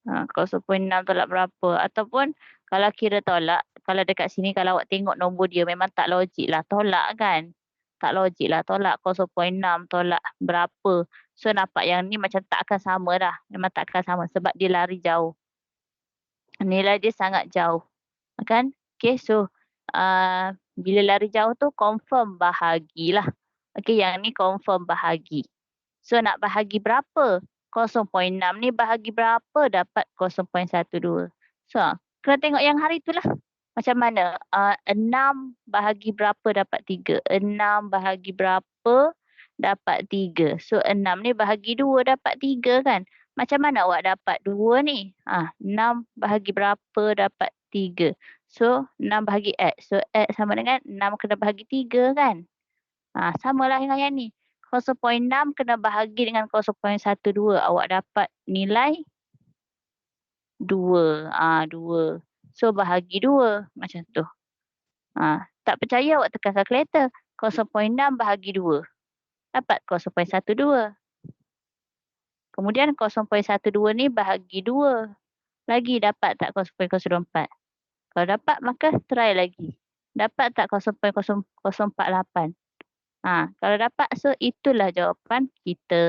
0.6 tolak berapa? Ataupun kalau kira tolak, kalau dekat sini kalau awak tengok nombor dia memang tak logik lah tolak kan? Tak logik lah tolak 0.6 tolak berapa. So nampak yang ni macam tak akan sama dah. Memang tak akan sama sebab dia lari jauh. Nilai dia sangat jauh. Kan? Okay, so bila lari jauh tu confirm bahagilah. Okay, yang ni confirm bahagi. So nak bahagi berapa? 0.6 ni bahagi berapa dapat 0.12. So kena tengok yang hari tu lah. Macam mana? 6 bahagi berapa dapat 3? 6 bahagi berapa dapat 3. So 6 ni bahagi 2 dapat 3 kan. Macam mana awak dapat 2 ni? 6 bahagi berapa dapat 3. So 6 bahagi X. So X sama dengan 6 kena bahagi 3 kan. Samalah dengan yang ni. 0.6 kena bahagi dengan 0.12. Awak dapat nilai 2. 2. So bahagi 2 macam tu. Tak percaya awak tekan kalkulator. 0.6 bahagi 2. Dapat 0.12. Kemudian 0.12 ni bahagi 2. Lagi dapat tak 0.024. Kalau dapat maka try lagi. Dapat tak 0.0048. Kalau dapat so itulah jawapan kita.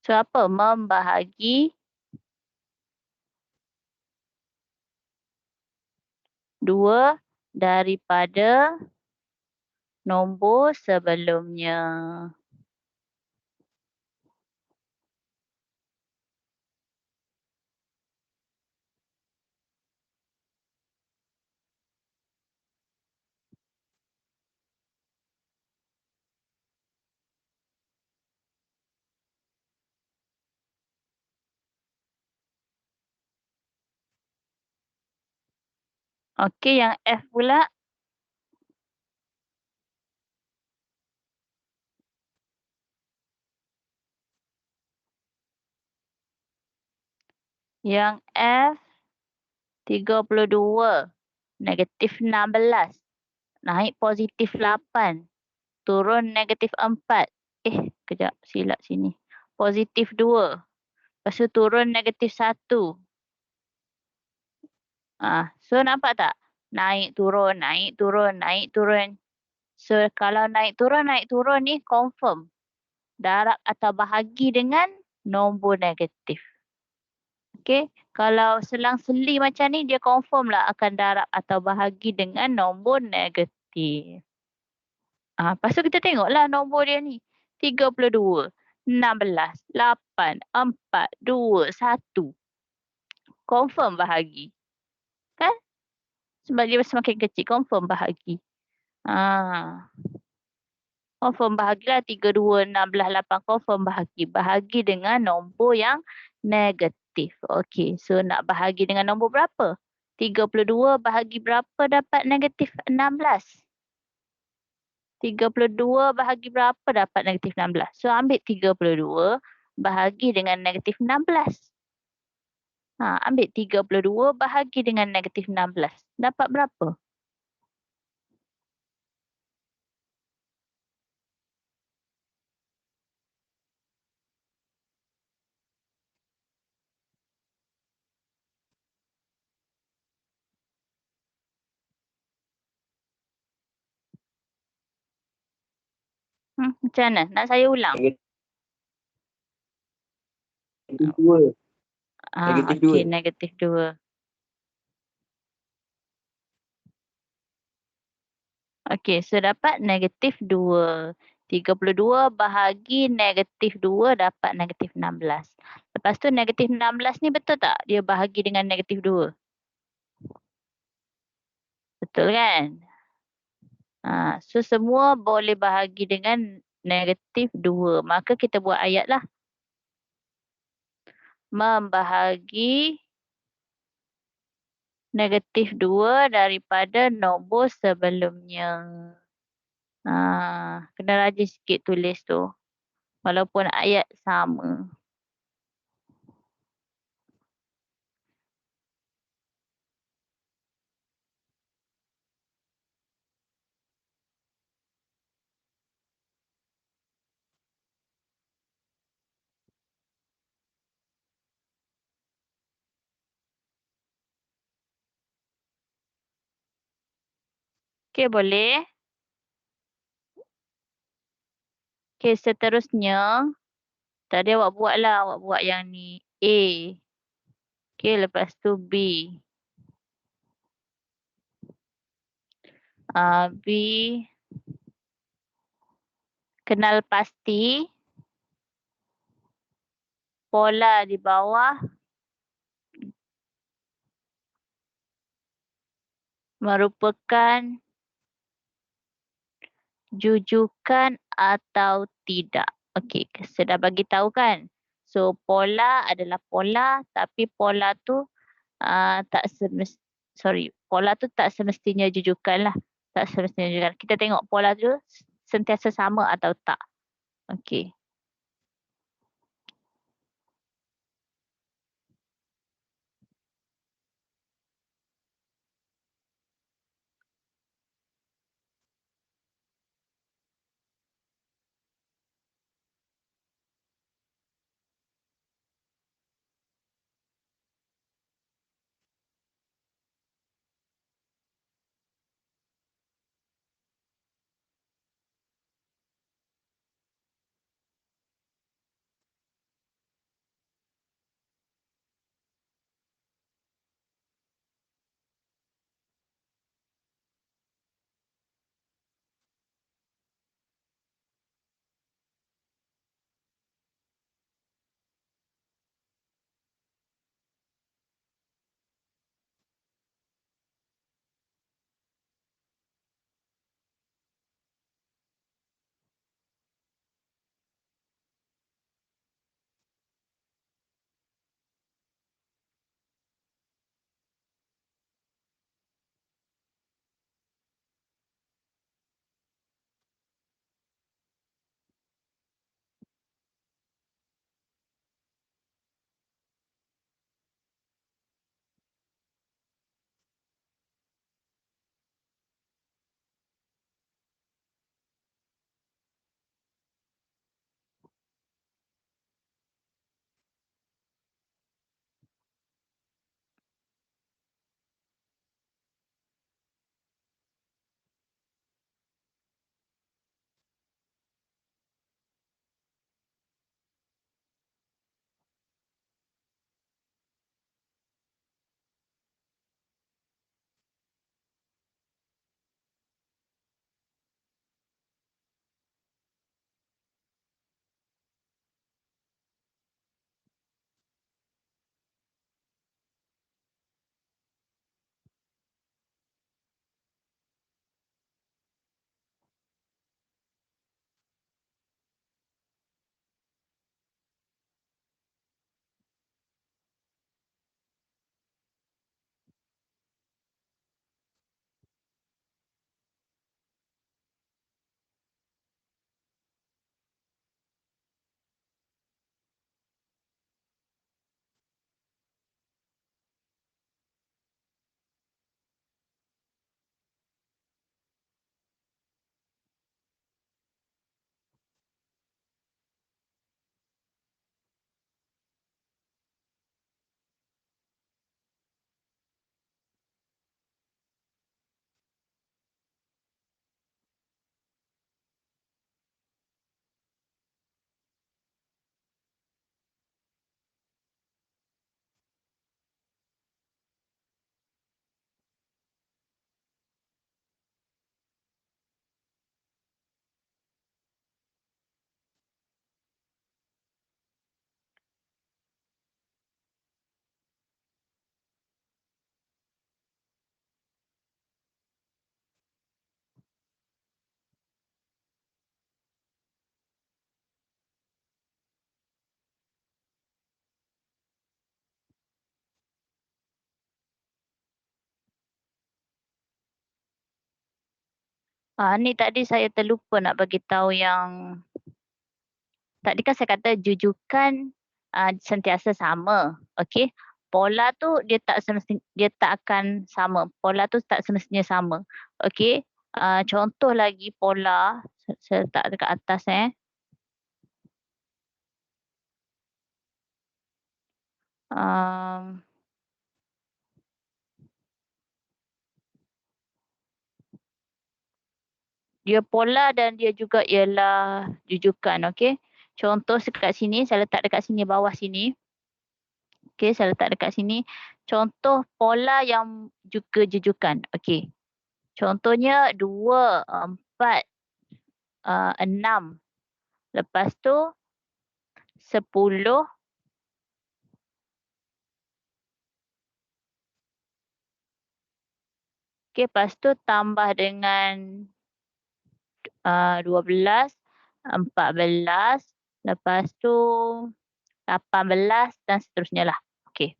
So apa? Membahagi 2 daripada nombor sebelumnya. Okey, yang F pula. Yang F 32. Negatif 16. Naik positif 8. Turun negatif 4. Kejap silap sini. Positif 2. Lepas tu turun negatif 1. So nampak tak? Naik turun, naik turun, naik turun. So kalau naik turun ni confirm. Darab atau bahagi dengan nombor negatif. Okey, kalau selang-seli macam ni dia confirm lah akan darab atau bahagi dengan nombor negatif. Lepas tu kita tengoklah nombor dia ni. 32, 16, 8, 4, 2, 1. Confirm bahagi. Kan? Sebab dia semakin kecil confirm bahagi. Confirm bahagilah 3, 2, 16, 8. Confirm bahagi. Bahagi dengan nombor yang negatif. Okey, so nak bahagi dengan nombor berapa? 32 bahagi berapa dapat negatif 16? 32 bahagi berapa dapat negatif 16? So ambil 32 bahagi dengan negatif 16. Ambil 32 bahagi dengan negatif 16. Dapat berapa? Macam mana? Nak saya ulang? Negatif 2. Negatif Okey, 2. negatif 2. Okey, so dapat negatif 2. 32 bahagi negatif 2 dapat negatif 16. Lepas tu negatif 16 ni betul tak? Dia bahagi dengan negatif 2. Betul kan? So semua boleh bahagi dengan negatif 2. Maka kita buat ayat lah. Membahagi negatif 2 daripada nombor sebelumnya. Kena rajin sikit tulis tu. Walaupun ayat sama. Okey, boleh? Okey, seterusnya. Tadi awak buat lah. Awak buat yang ni. A. Okey, lepas tu B. B. Kenal pasti. Pola di bawah. merupakan jujukan atau tidak. Okey, saya dah bagi tahu kan. So pola adalah pola, tapi pola tu tak pola tu tak semestinya jujukan lah. Tak semestinya jujukan. Kita tengok pola tu sentiasa sama atau tak. Okey. Ni tadi saya terlupa nak bagi tahu yang tadi kan saya kata jujukan sentiasa sama. Okey. Pola tu dia tak akan sama. Pola tu tak semestinya sama. Okey. Contoh lagi pola saya letak dekat atas Um, dia pola dan dia juga ialah jujukan. Okey. Contoh dekat sini, saya letak dekat sini bawah sini. Okey, saya letak dekat sini. Contoh pola yang juga jujukan. Okey. Contohnya 2, 4, 6. Lepas tu 10, Okey, lepas tu tambah dengan 12, 14, lepas tu 18 dan seterusnya lah. Okey.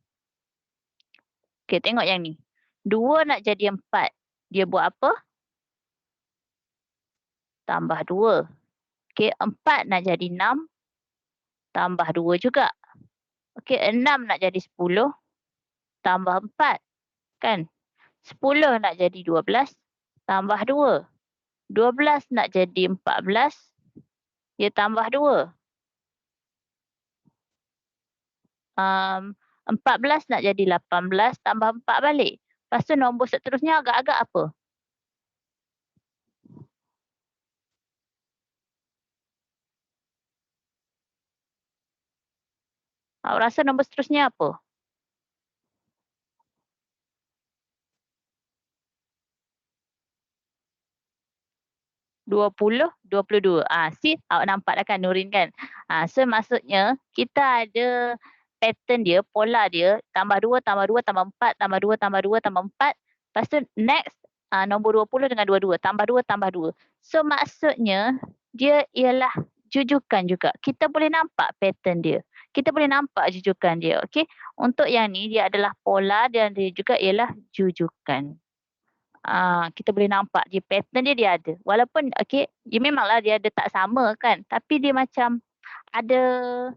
Okey, tengok yang ni. 2 nak jadi 4. Dia buat apa? Tambah 2. Okey, 4 nak jadi 6. Tambah 2 juga. Okey, 6 nak jadi 10. Tambah 4. Kan? 10 nak jadi 12. Tambah 2. 12 nak jadi 14. Dia tambah 2. 14 nak jadi 18. Tambah 4 balik. Lepas tu nombor seterusnya agak-agak apa? Awak rasa nombor seterusnya apa? 20, 22. See, awak nampak dah kan Nurin kan? So maksudnya kita ada pattern dia, pola dia, tambah 2, tambah 2, tambah 4, tambah 2, tambah 2, tambah 4. Lepas tu next nombor 20 dengan 22, tambah 2, tambah 2. So maksudnya dia ialah jujukan juga. Kita boleh nampak pattern dia. Kita boleh nampak jujukan dia. Okay? Untuk yang ni dia adalah pola dan dia juga ialah jujukan. Kita boleh nampak dia pattern dia ada. Walaupun okey, dia memanglah dia ada tak sama kan, tapi dia macam ada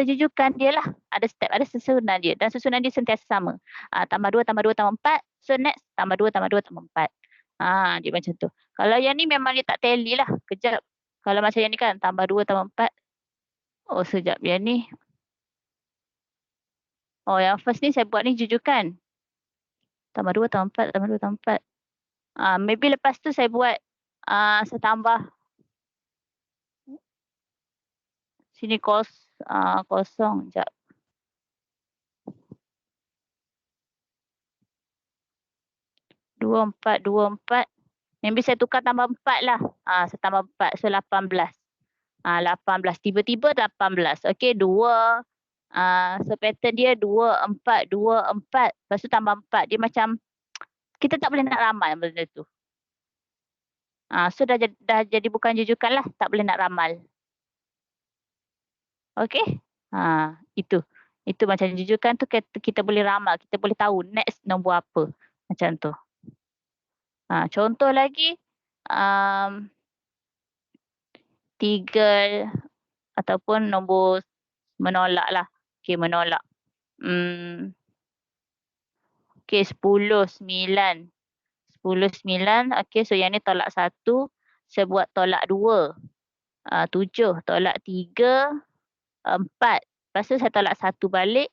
jujukan dia lah, ada step, ada susunan dia dan susunan dia sentiasa sama. Tambah 2 tambah 2 tambah 4, so next tambah 2 tambah 2 tambah 4. Dia macam tu. Kalau yang ni memang dia tak tally lah. Kejap. Kalau macam yang ni kan tambah 2 tambah 4. Oh, sekejap yang ni. Oh, yang first ni saya buat ni jujukan. Tambah 2 tambah 4 tambah 2 tambah 4. Maybe lepas tu saya buat saya tambah sini kosong jap. Dua empat. Maybe saya tukar tambah 4 lah. Saya tambah 4. So 18. 18. Tiba-tiba 18. Okey, 2. So pattern dia 2, 4, 2, 4. Lepas tu tambah 4. Dia macam kita tak boleh nak ramal benda tu. So dah jadi bukan jujukan lah. Tak boleh nak ramal. Okey? Itu. Itu macam jujukan tu kita boleh ramal. Kita boleh tahu next nombor apa. Macam tu. Contoh lagi. 3 ataupun nombor menolak lah. Okey, menolak. Okey, 10, 9. 10, 9. Okey, so yang ni tolak 1. Saya buat tolak 2. 7, tolak 3. 4. Lepas tu saya tolak 1 balik.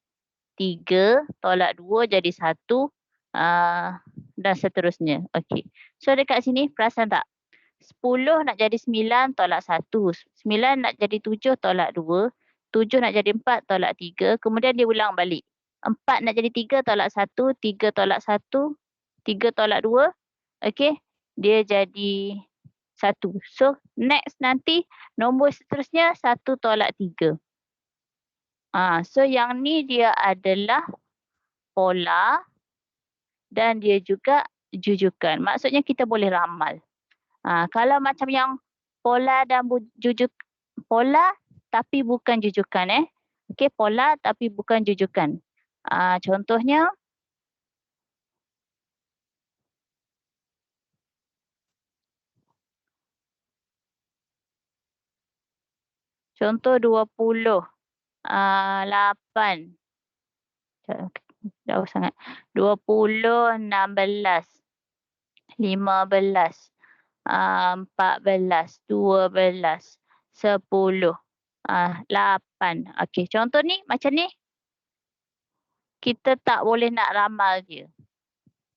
3, tolak 2 jadi 1. Dan seterusnya. Okey. So dekat sini perasan tak? 10 nak jadi 9 tolak 1. 9 nak jadi 7 tolak 2. 7 nak jadi 4 tolak 3. Kemudian dia ulang balik. 4 nak jadi 3 tolak 1. 3 tolak 1. 3 tolak 2. Okey. Dia jadi 1. So next nanti nombor seterusnya 1 tolak 3. So yang ni dia adalah pola dan dia juga jujukan. Maksudnya kita boleh ramal. Kalau macam yang pola dan pola tapi bukan jujukan Okey, pola tapi bukan jujukan. Contohnya contoh 20. 8. Jauh sangat. 20, 16. 15. 14, 12, 10, 8. Okey, contoh ni macam ni. Kita tak boleh nak ramal dia.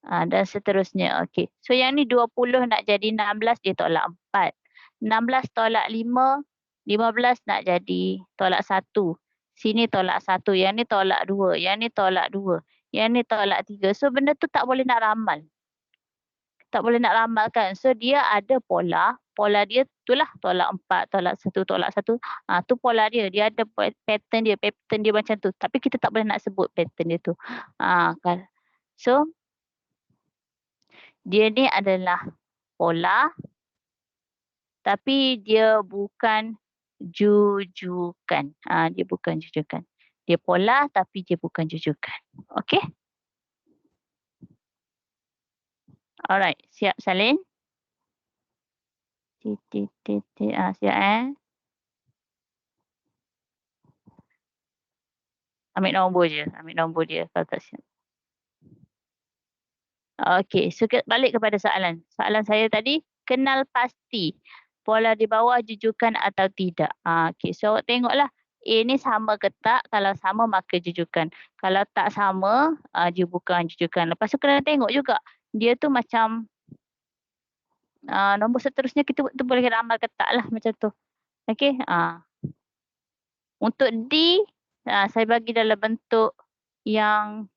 Dan seterusnya. Okey. So yang ni 20 nak jadi 16, dia tolak 4. 16 tolak 5, 15 nak jadi tolak 1. Sini tolak 1, yang ni tolak 2, yang ni tolak 2, yang ni tolak 3. So benda tu tak boleh nak ramal. Tak boleh nak ramalkan. So dia ada pola. Pola dia itulah tolak 4, tolak 1, tolak 1. Tu pola dia. Dia ada pattern dia. Pattern dia macam tu. Tapi kita tak boleh nak sebut pattern dia tu. So Dia ni adalah pola tapi dia bukan jujukan. Dia bukan jujukan. Dia pola tapi dia bukan jujukan. Okay? Alright. Siap Salin? Siap Ambil nombor je. Ambil nombor dia kalau tak siap. Okey, so balik kepada soalan. Soalan saya tadi, kenal pasti pola di bawah jujukan atau tidak. Okey, so awak tengoklah A ni sama ke tak? Kalau sama maka jujukan. Kalau tak sama, dia bukan jujukan. Lepas tu kena tengok juga. Dia tu macam nombor seterusnya kita tu boleh ramal ke tak lah macam tu. Okey. Untuk D, saya bagi dalam bentuk yang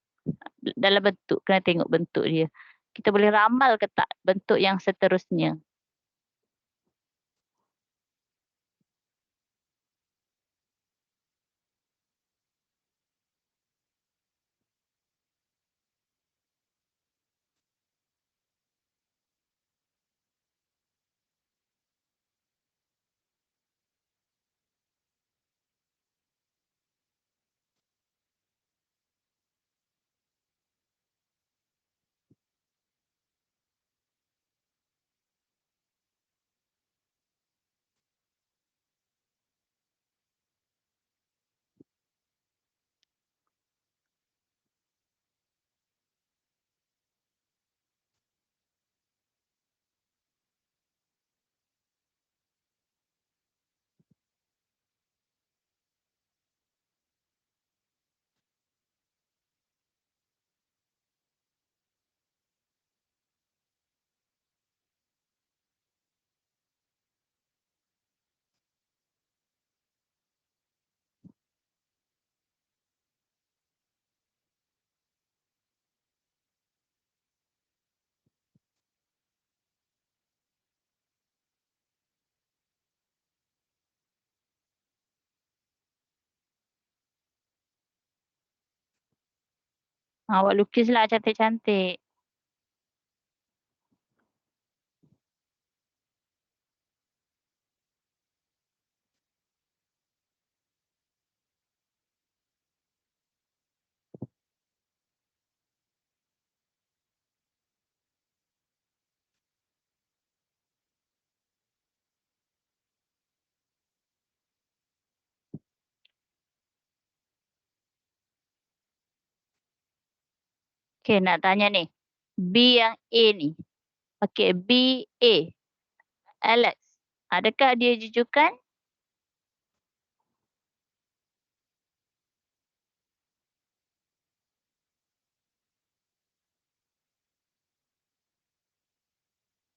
dalam bentuk. Kena tengok bentuk dia. Kita boleh ramal ke tak bentuk yang seterusnya. Awak lukislah cantik-cantik. Okey, nak tanya ni. B yang A ni. Okey, B, A. Alex, adakah dia jujukan?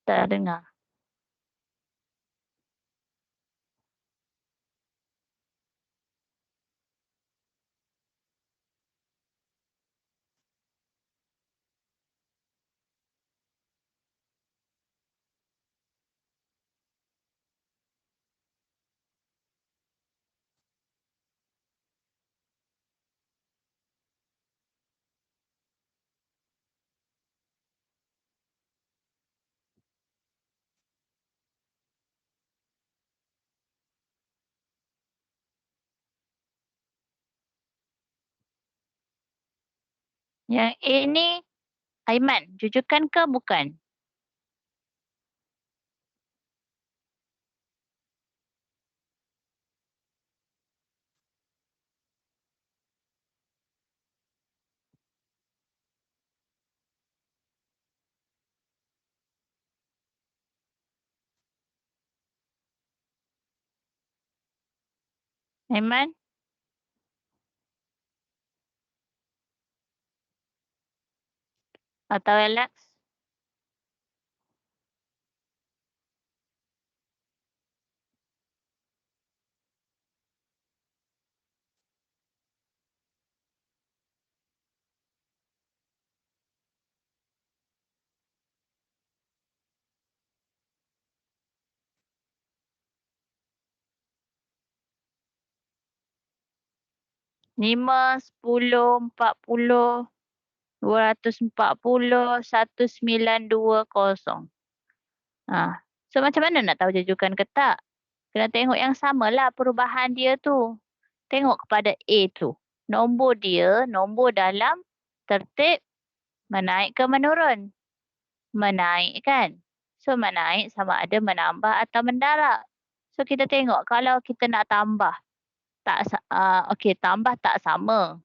Tak dengar. Yang A ni, Aiman, jujukan ke bukan? Aiman? Atau Alex? Lima, 10, 40, 240, 1920. So macam mana nak tahu jujukan ke tak? Kena tengok yang samalah perubahan dia tu. Tengok kepada A tu. Nombor dia, nombor dalam tertib menaik ke menurun? Menaik kan? So menaik sama ada menambah atau mendarab. So kita tengok kalau kita nak tambah. Okey, tambah tak sama.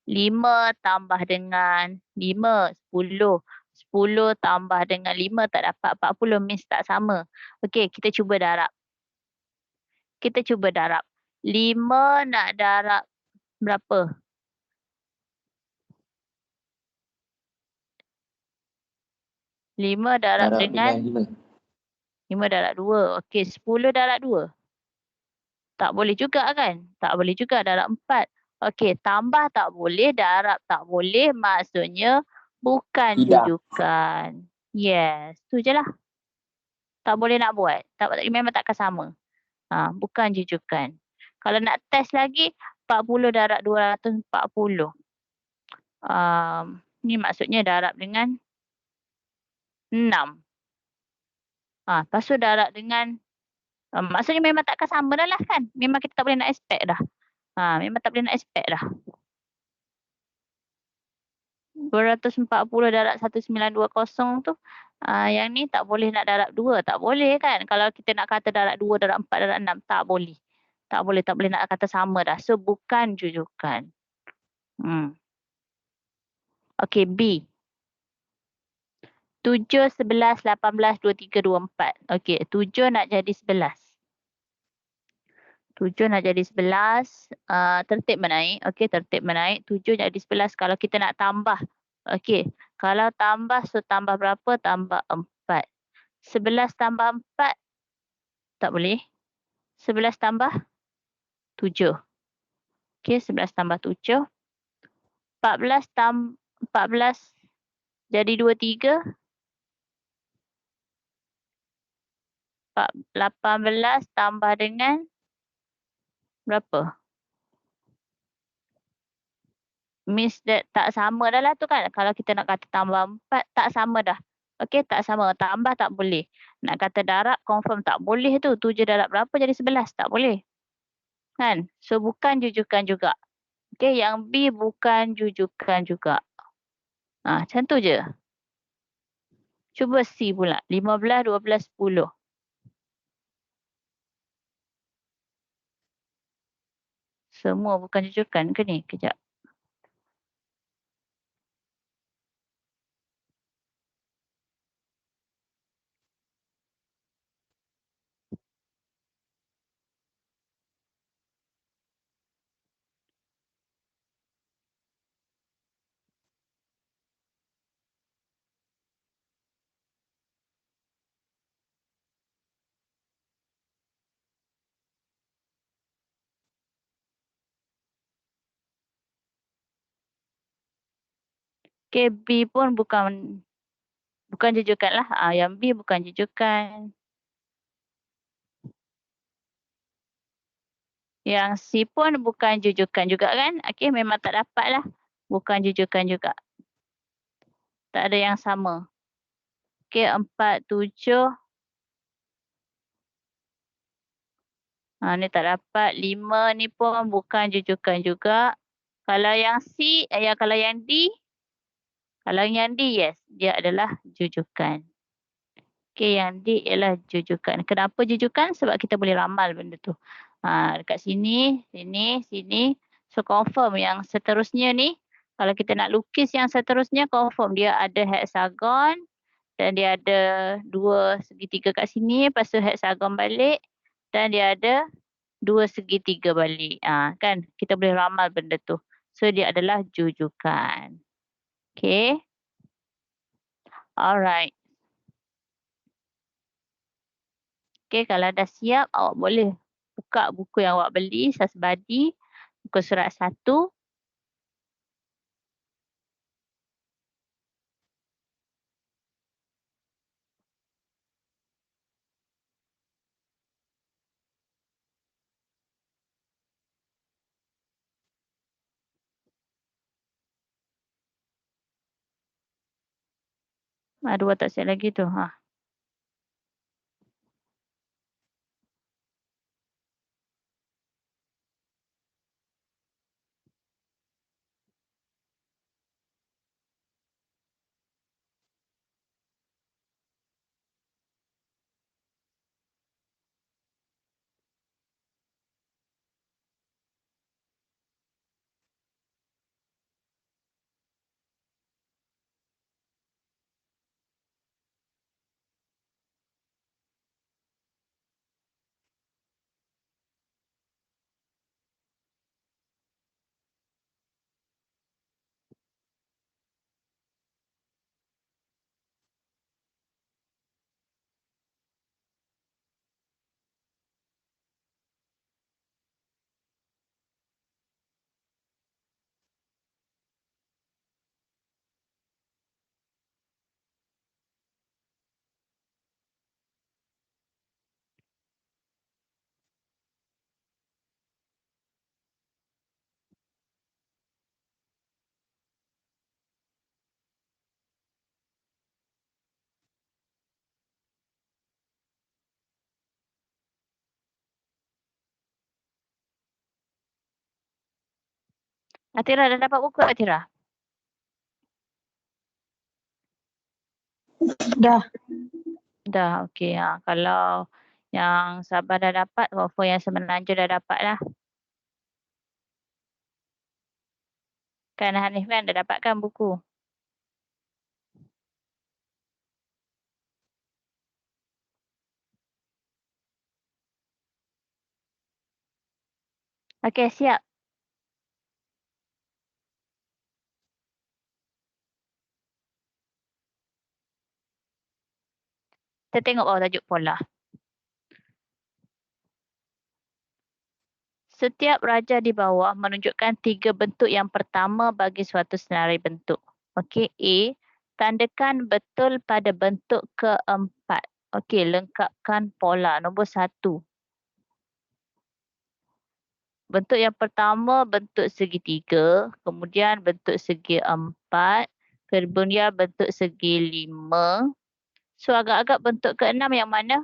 5 tambah dengan 5, 10. 10 tambah dengan 5 tak dapat 40, means tak sama. Okey, kita cuba darab. Kita cuba darab. 5 nak darab berapa? 5 darab dengan 5 darab 2. Okey, 10 darab 2. Tak boleh juga kan? Tak boleh juga darab 4. Okey, tambah tak boleh, darab tak boleh, maksudnya bukan Tidak. jujukan. Yes, tu je lah. Tak boleh nak buat. Memang takkan sama. Bukan jujukan. Kalau nak test lagi, 40 darab 240. Ni maksudnya darab dengan 6. Lepas tu darab dengan maksudnya memang takkan sama dah lah kan. Memang kita tak boleh nak expect dah. Memang tak boleh nak expect dah. 240 darab 1920 tu. Yang ni tak boleh nak darab 2. Tak boleh kan. Kalau kita nak kata darab 2, darab 4, darab 6. Tak boleh. Tak boleh nak kata sama dah. So bukan jujukan. Okey, B. 7, 11, 18, 23, 24. Okey, 7 nak jadi 11. 7 nak jadi 11. Tertib menaik. Okey, tertib menaik. 7 jadi 11 kalau kita nak tambah. Okey, kalau tambah, so tambah berapa? Tambah 4. 11 tambah 4. Tak boleh. 11 tambah 7. Okey, 11 tambah 7. 14 jadi 23. 18 tambah dengan berapa? Means that tak sama dah lah tu kan. Kalau kita nak kata tambah 4, tak sama dah. Okey, tak sama. Tambah tak boleh. Nak kata darab, confirm tak boleh tu. 7 darab berapa jadi 11? Tak boleh. Kan? So, bukan jujukan juga. Okey, yang B bukan jujukan juga. Macam tu je. Cuba C pula. 15, 12, 10. Semua bukan jujukan ke ni? Kejap. Okey, B pun bukan jujukan lah. Yang B bukan jujukan. Yang C pun bukan jujukan juga kan? Okey, memang tak dapat lah. Bukan jujukan juga. Tak ada yang sama. Okey, 4, 7. Ni tak dapat. 5 ni pun bukan jujukan juga. Kalau yang C, kalau yang D. Kalau yang D, yes. Dia adalah jujukan. Okey, yang D ialah jujukan. Kenapa jujukan? Sebab kita boleh ramal benda tu. Dekat sini, sini, sini. So, confirm yang seterusnya ni. Kalau kita nak lukis yang seterusnya, confirm dia ada hexagon. Dan dia ada 2 segitiga kat sini. Lepas tu hexagon balik. Dan dia ada 2 segitiga balik. Kan? Kita boleh ramal benda tu. So, dia adalah jujukan. Okay. Alright. Okay, kalau dah siap, awak boleh buka buku yang awak beli, Sasbadi, buku surat 1. Dua tak siap lagi tu. Atira dah dapat buku Atira? Dah. Dah, okey. Kalau yang Sabah dah dapat, confirm yang Semenanjung dah dapat lah. Kan Hanif kan dah dapatkan buku. Okey, siap. Kita tengok bawah tajuk pola. Setiap raja di bawah menunjukkan 3 bentuk yang pertama bagi suatu senarai bentuk. Okey, A. Tandakan betul pada bentuk keempat. Okey, lengkapkan pola. Nombor 1. Bentuk yang pertama bentuk segitiga, kemudian bentuk segi 4, kemudian bentuk segi 5. So agak-agak bentuk ke-6 yang mana?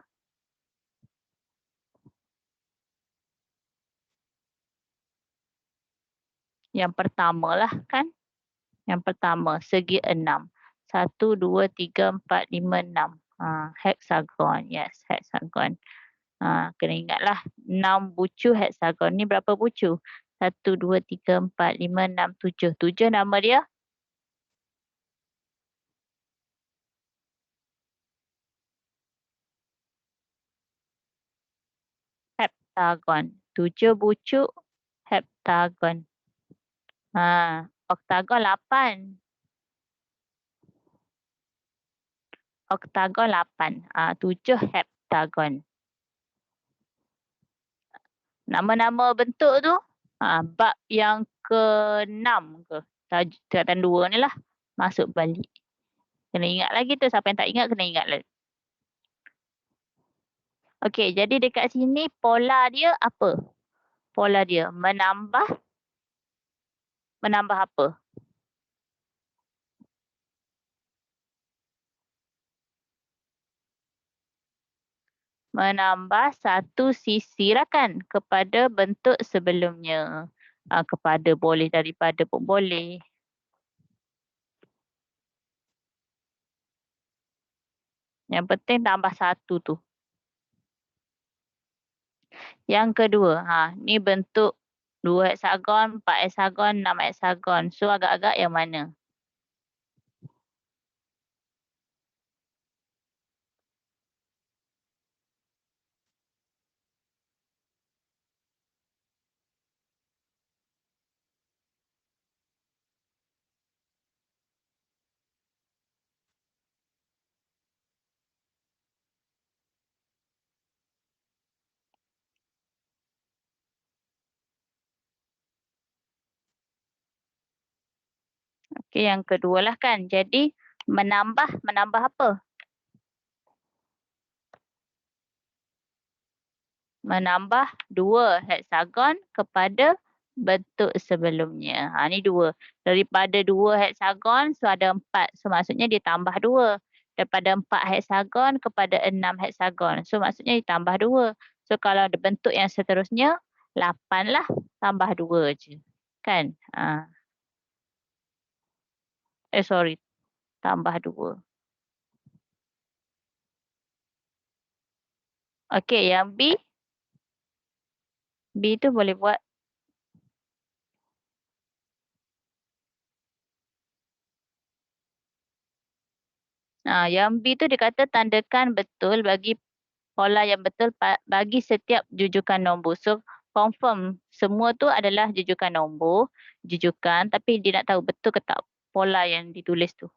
Yang pertama lah kan? Yang pertama, segi 6. 1, 2, 3, 4, 5, 6. Hexagon. Yes, hexagon. Kena ingatlah 6 bucu hexagon. Ni berapa bucu? 1, 2, 3, 4, 5, 6, 7. 7 nama dia? Heptagon. 7 bucu heptagon. Oktagon 8. Oktagon 8. 7 heptagon. Nama-nama bentuk tu, bab yang ke-6 ke? Tingkatan 2 ni lah. Masuk balik. Kena ingat lagi tu. Siapa yang tak ingat, kena ingat lagi. Okey, jadi dekat sini pola dia apa? Pola dia menambah. Menambah apa? Menambah satu sisi rakan kepada bentuk sebelumnya. Kepada boleh, daripada pun boleh. Yang penting tambah satu tu. Yang kedua, ni bentuk 2 heksagon, 4 heksagon, 6 heksagon. So agak-agak yang mana? Okey, yang kedua lah kan. Jadi menambah apa? Menambah 2 heksagon kepada bentuk sebelumnya. Ni 2. Daripada 2 heksagon, so ada 4. So maksudnya dia tambah 2. Daripada 4 heksagon kepada 6 heksagon. So maksudnya ditambah 2. So kalau ada bentuk yang seterusnya, 8 lah tambah 2 je. Kan? Sorry, tambah 2. Okey, yang B. B tu boleh buat. Yang B tu dia kata tandakan betul bagi pola yang betul bagi setiap jujukan nombor. So confirm semua tu adalah jujukan nombor, jujukan, tapi dia nak tahu betul ke tak pola yang ditulis tu.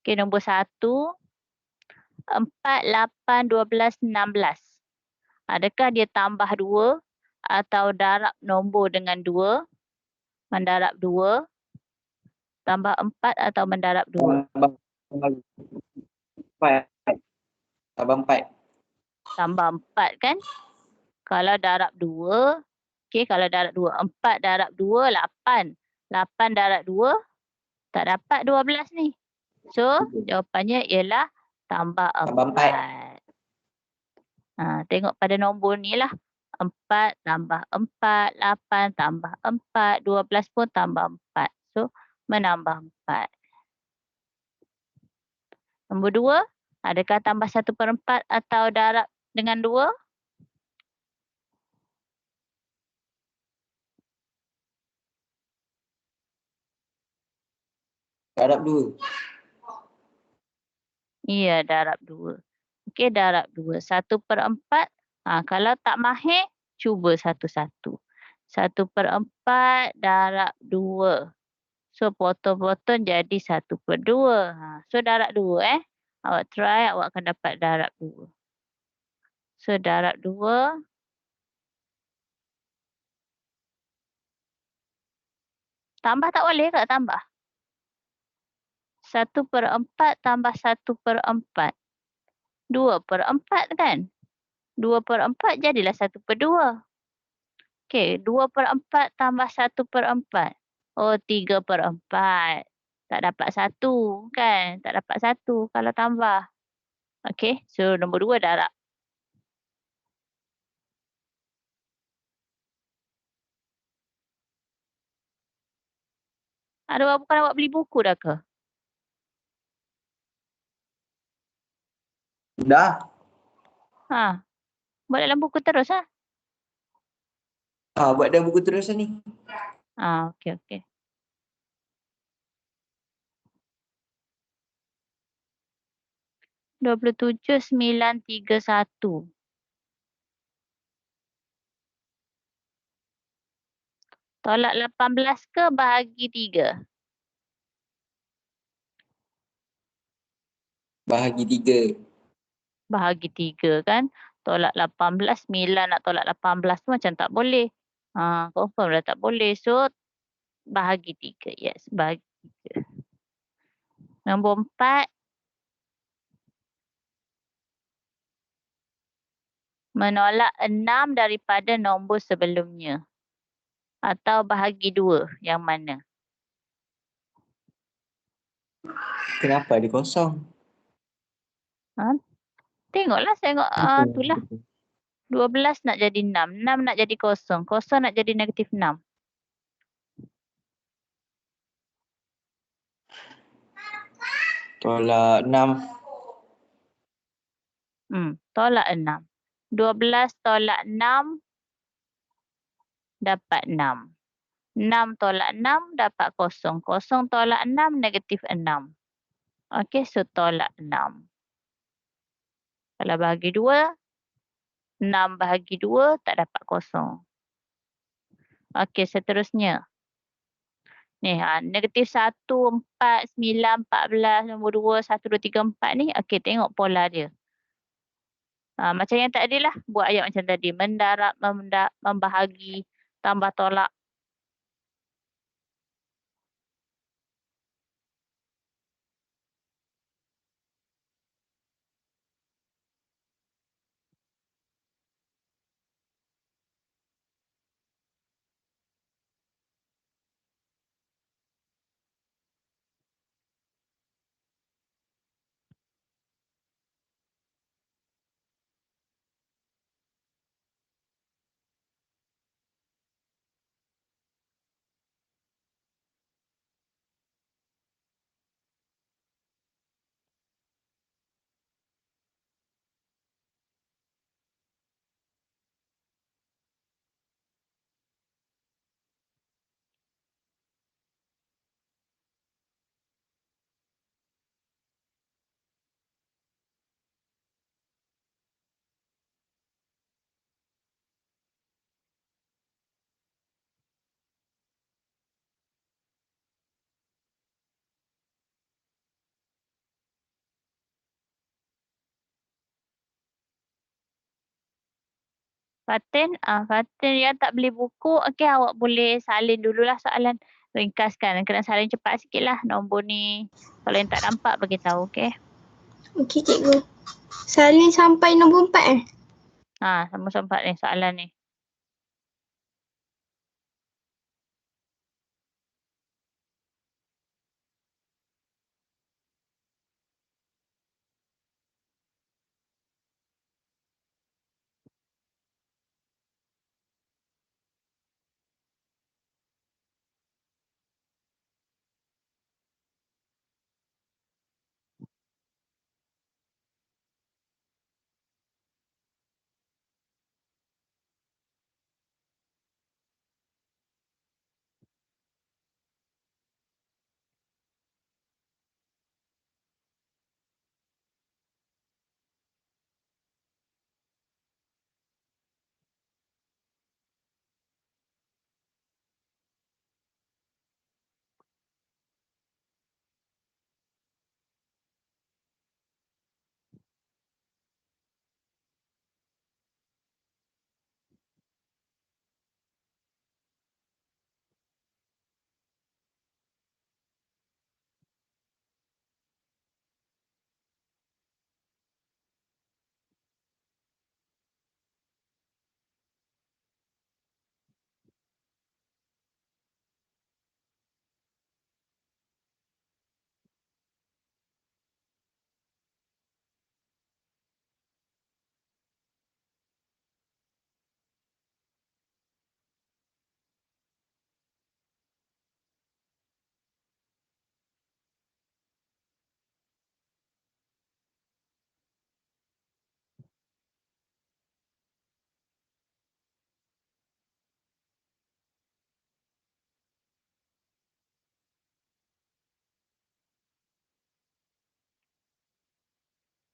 Okey, nombor 1, 4, 8, 12, 16. Adakah dia tambah 2 atau darab nombor dengan 2? Mendarab 2, tambah 4 atau mendarab 2? Tambah 4. Tambah 4. Tambah 4 kan? Kalau darab 2, okey, kalau darab 2, 4 darab 2, 8. 8 darab 2, tak dapat 12 ni. So, jawapannya ialah tambah Tambah 4. Tengok pada nombor ni lah. 4 tambah 4, 8 tambah 4, 12 pun tambah 4. So, menambah 4. Nombor 2, adakah tambah 1/4 atau darab dengan 2? Darab 2. Ya, darab 2. Okey, darab 2. 1/4. Kalau tak mahir, cuba satu-satu. 1/4 darab 2. So, potong-potong jadi 1/2. So, darab 2 Awak try, awak akan dapat darab 2. So, darab 2. Tambah tak boleh ke tambah? 1/4 tambah 1/4. 2/4 kan? 2/4 jadilah 1/2. Okey, 2/4 tambah 1/4. Oh, 3/4. Tak dapat 1 kan? Tak dapat 1 kalau tambah. Okey, so nombor 2 darab. Bukan awak beli buku dah ke? Dah. Buat dalam buku terus lah. Buat dah buku terus ni. Okey. 27,931. Tolak 18 ke bahagi 3? Bahagi 3. Bahagi 3 kan? Tolak 18, 9 nak tolak 18 tu macam tak boleh. Confirm dah tak boleh. So, bahagi 3. Yes, bahagi 3. Nombor 4. Menolak 6 daripada nombor sebelumnya. Atau bahagi 2, yang mana? Kenapa dia kosong? Tengoklah, itulah. 12 nak jadi 6. 6 nak jadi kosong. Kosong nak jadi negatif 6. Tolak 6. Tolak 6. 12 tolak 6 dapat 6. 6 tolak 6 dapat kosong. Kosong tolak 6 negatif 6. Okey, so tolak 6. Kalau bahagi 2, 6 bahagi 2 tak dapat kosong. Okey, seterusnya. Ni, negatif 1, 4, 9, 14, nombor 2, 1, 2, 3, 4 ni. Okey, tengok pola dia. Macam yang tadi lah. Buat ayat macam tadi. Mendarab, membahagi, tambah tolak. Fatin yang tak beli buku, okey awak boleh salin dululah soalan. Ringkaskan, kena salin cepat sikit lah nombor ni. Kalau yang tak nampak bagi tahu, okey? Okey, cikgu. Salin sampai nombor 4 Nombor 4 ni soalan ni.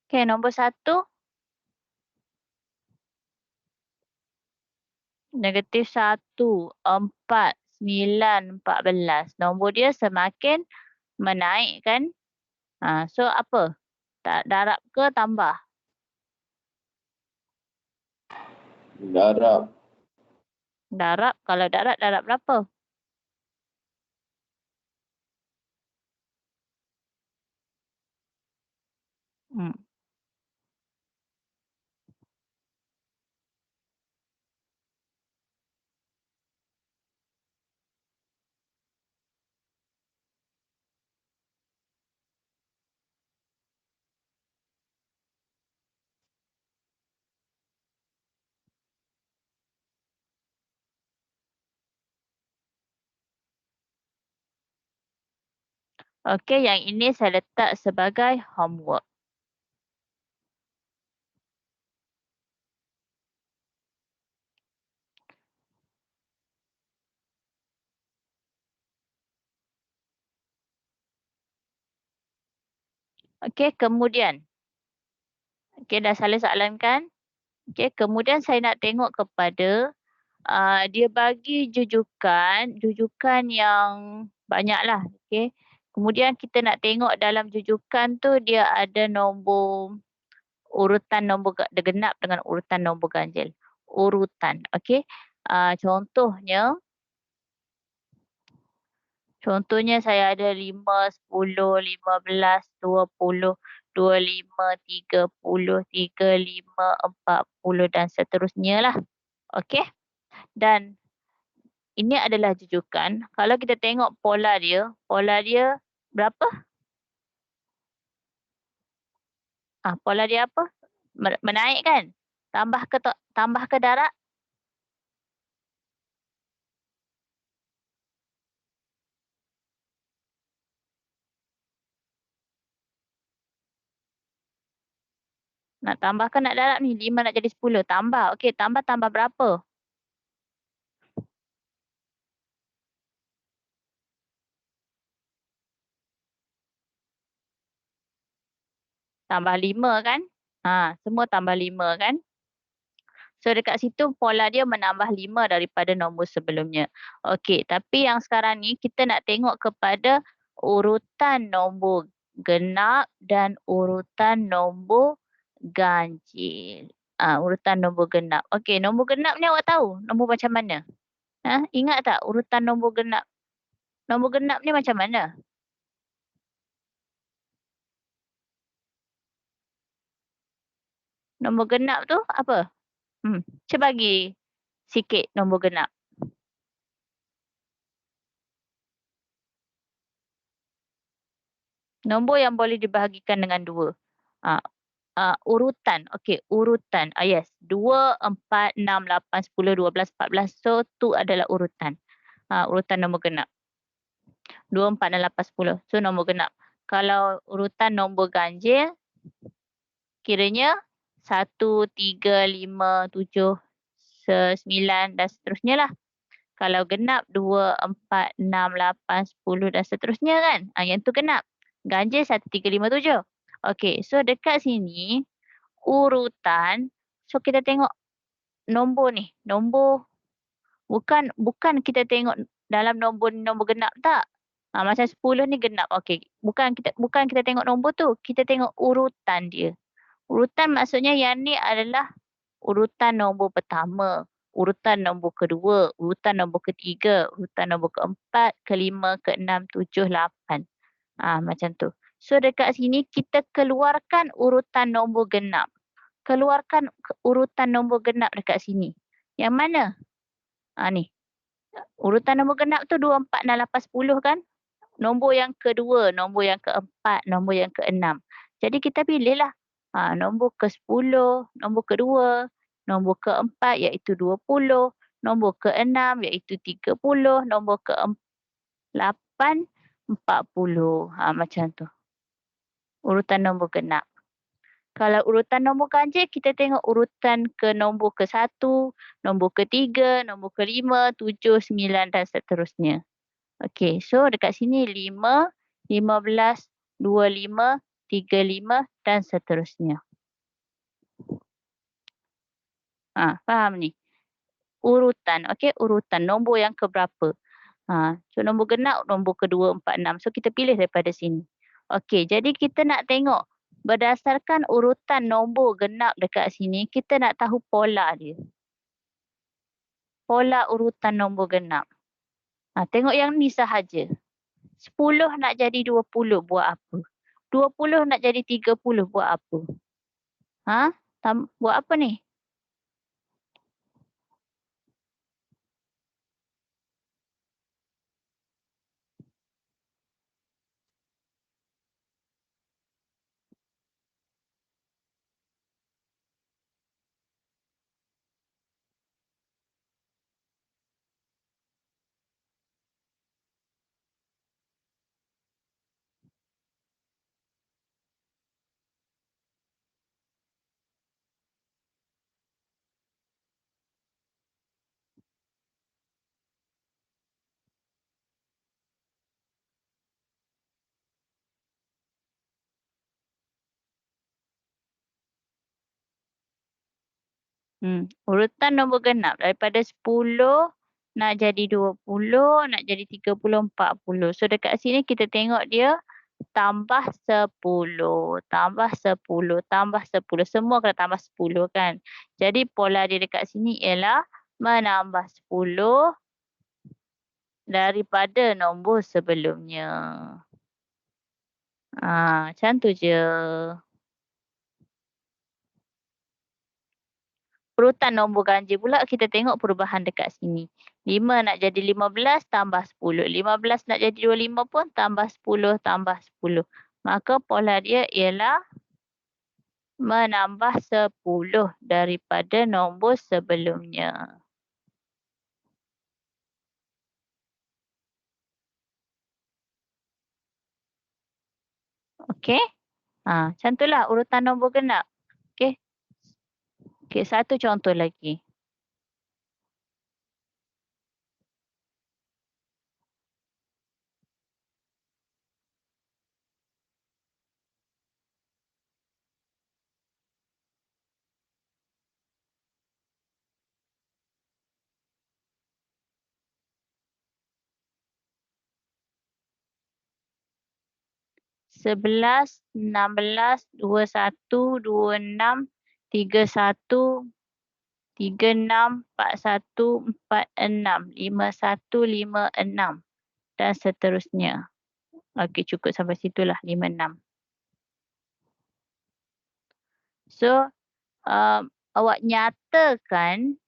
Okey, nombor 1. -1, 4, 9, 14. Nombor dia semakin menaik kan? So apa? Darab ke tambah? Darab. Darab. Kalau darab berapa? Hmm. Okey, yang ini saya letak sebagai homework. Okey, kemudian. Okey, dah salah soalan kan? Okey, kemudian saya nak tengok kepada dia bagi jujukan yang banyaklah. Okey. Kemudian kita nak tengok dalam jujukan tu dia ada urutan nombor genap dengan urutan nombor ganjil. Urutan, okey. Contohnya saya ada 5, 10, 15, 20, 25, 30, 35, 40 dan seterusnya lah. Okey. Dan ini adalah jujukan. Kalau kita tengok pola dia berapa? Pola dia apa? Menaik kan? Tambah ke darab? Nak tambah ke nak darab ni? 5 nak jadi 10. Tambah. Okey, tambah berapa? Tambah 5 kan? Semua tambah 5 kan? So dekat situ pola dia menambah 5 daripada nombor sebelumnya. Okey, tapi yang sekarang ni kita nak tengok kepada urutan nombor genap dan urutan nombor ganjil. Urutan nombor genap. Okey, nombor genap ni awak tahu nombor macam mana? Ingat tak urutan nombor genap? Nombor genap ni macam mana? Nombor genap tu apa? Cuba bagi sikit nombor genap. Nombor yang boleh dibahagikan dengan 2. Urutan. Okey, urutan. Yes. 2, 4, 6, 8, 10, 12, 14. So, tu adalah urutan. Urutan nombor genap. 2, 4 dan 8, 10. So, nombor genap. Kalau urutan nombor ganjil, kiranya 1, 3, 5, 7, 9 dan seterusnya lah. Kalau genap 2, 4, 6, 8, 10 dan seterusnya kan. Yang tu genap. Ganjil 1, 3, 5, 7. Okey, so dekat sini urutan. So kita tengok nombor ni. Nombor bukan kita tengok dalam nombor genap tak. Macam 10 ni genap. Okey, bukan kita tengok nombor tu. Kita tengok urutan dia. Urutan maksudnya yang ni adalah urutan nombor pertama, urutan nombor kedua, urutan nombor ketiga, urutan nombor keempat, kelima, keenam, tujuh, lapan. Macam tu. So dekat sini kita keluarkan urutan nombor genap. Keluarkan urutan nombor genap dekat sini. Yang mana? Ni. Urutan nombor genap tu 2, 4, 6, 8, 10 kan? Nombor yang kedua, nombor yang keempat, nombor yang keenam. Jadi kita pilihlah nombor ke-10, nombor kedua, nombor keempat iaitu 20, nombor keenam iaitu 30, nombor ke-8 40. Macam tu. Urutan nombor genap. Kalau urutan nombor ganjil, kita tengok urutan ke nombor ke-1, nombor ke-3, nombor ke-5, 7, 9 dan seterusnya. Okey, so dekat sini 5, 15, 25, 35 dan seterusnya. Faham ni? Urutan, okey, urutan nombor yang keberapa. So nombor genap nombor ke-2, 4, 6. So kita pilih daripada sini. Okey, jadi kita nak tengok berdasarkan urutan nombor genap dekat sini, kita nak tahu pola dia. Pola urutan nombor genap. Tengok yang ni sahaja. 10 nak jadi 20 buat apa? 20 nak jadi 30 buat apa? Buat apa ni? Urutan nombor genap daripada 10 nak jadi 20, nak jadi 30, 40. So dekat sini kita tengok dia tambah 10, tambah 10, tambah 10. Semua kena tambah 10 kan. Jadi pola dia dekat sini ialah menambah 10 daripada nombor sebelumnya. Macam tu je. Urutan nombor ganjil pula kita tengok perubahan dekat sini. 5 nak jadi 15 tambah 10. 15 nak jadi 25 pun tambah 10 tambah 10. Maka pola dia ialah menambah 10 daripada nombor sebelumnya. Okey? Macam itulah urutan nombor genap. Okey? Okey, satu contoh lagi. Sebelas, 16, 21, 26, 31, 36, 41, 46, 51, 56 dan seterusnya. Okey, cukup sampai situlah 56. So, awak nyatakan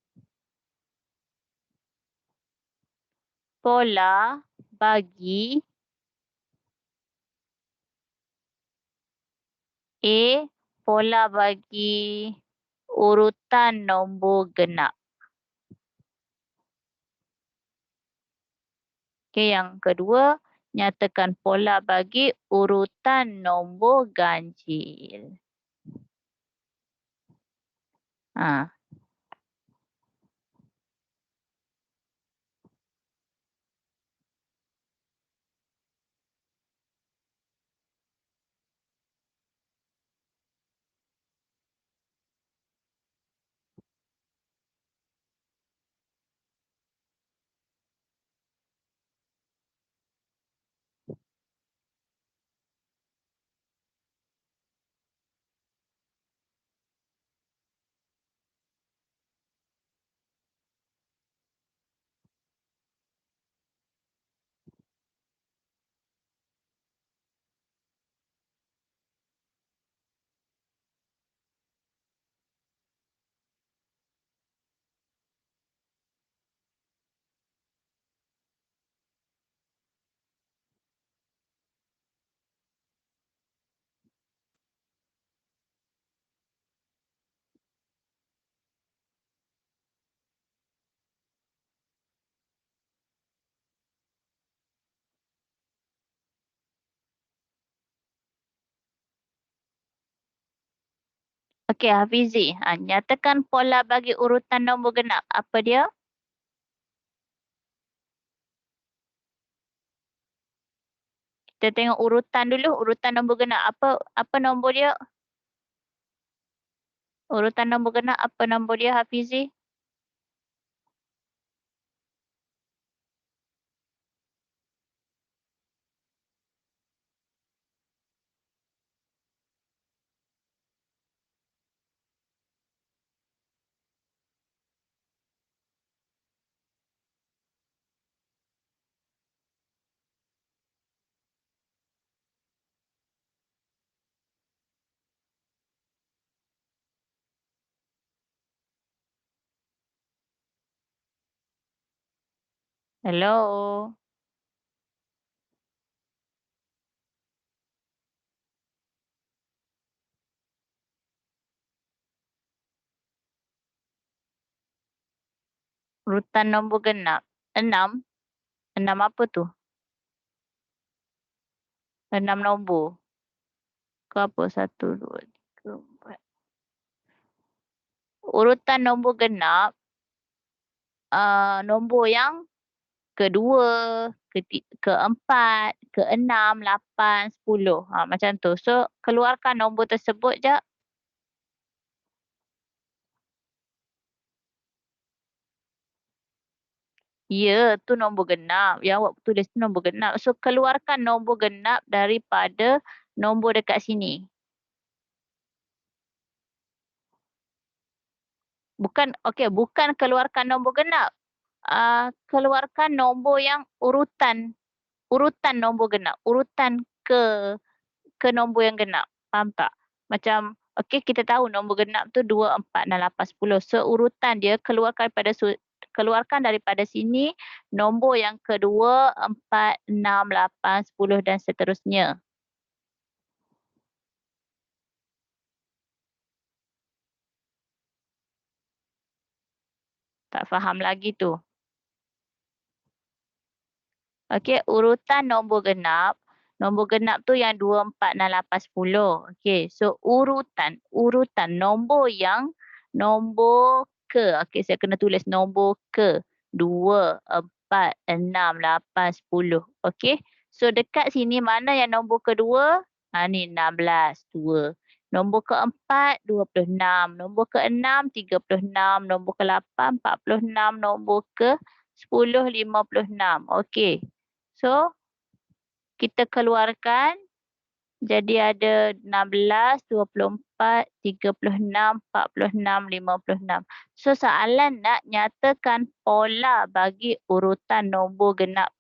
pola bagi A, pola bagi urutan nombor genap. Okey, yang kedua, nyatakan pola bagi urutan nombor ganjil. Ha. Okey, Hafizi. Nyatakan pola bagi urutan nombor genap. Apa dia? Kita tengok urutan dulu. Urutan nombor genap. Apa nombor dia? Urutan nombor genap. Apa nombor dia, Hafizi? Hello? Urutan nombor genap. 6. 6 apa tu? 6 nombor. Ke apa? 1, 2, 3, 4. Urutan nombor genap. Nombor yang kedua, keempat, keenam, 8, 10. Macam tu. So, keluarkan nombor tersebut je. Ya, tu nombor genap. Yang awak tulis tu nombor genap. So, keluarkan nombor genap daripada nombor dekat sini. Bukan keluarkan nombor genap. Keluarkan nombor yang urutan nombor genap. Urutan ke nombor yang genap. Faham tak? Macam, okey, kita tahu nombor genap tu 2, 4 dan 8, 10. So, urutan dia keluarkan daripada sini nombor yang kedua, 4, 6, 8, 10 dan seterusnya. Tak faham lagi tu. Okey, urutan nombor genap. Nombor genap tu yang 2, 4 dan 8, 10. Okey, so urutan nombor yang nombor ke. Okey, saya kena tulis nombor ke. 2, 4, 6, 8, 10. Okey, so dekat sini mana yang nombor kedua? Ni 16, 2. Nombor keempat, 26. Nombor keenam, 36. Nombor ke-8, 46. Nombor ke-10, 56. Okey. So, kita keluarkan Jadi ada 16, 24, 36, 46, 56. So soalan nak nyatakan pola bagi urutan nombor genap.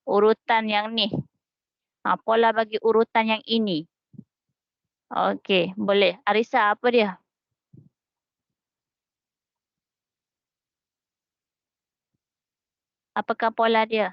Urutan yang ni. Pola bagi urutan yang ini. Okey, boleh. Arisa, apa dia? Apakah pola dia?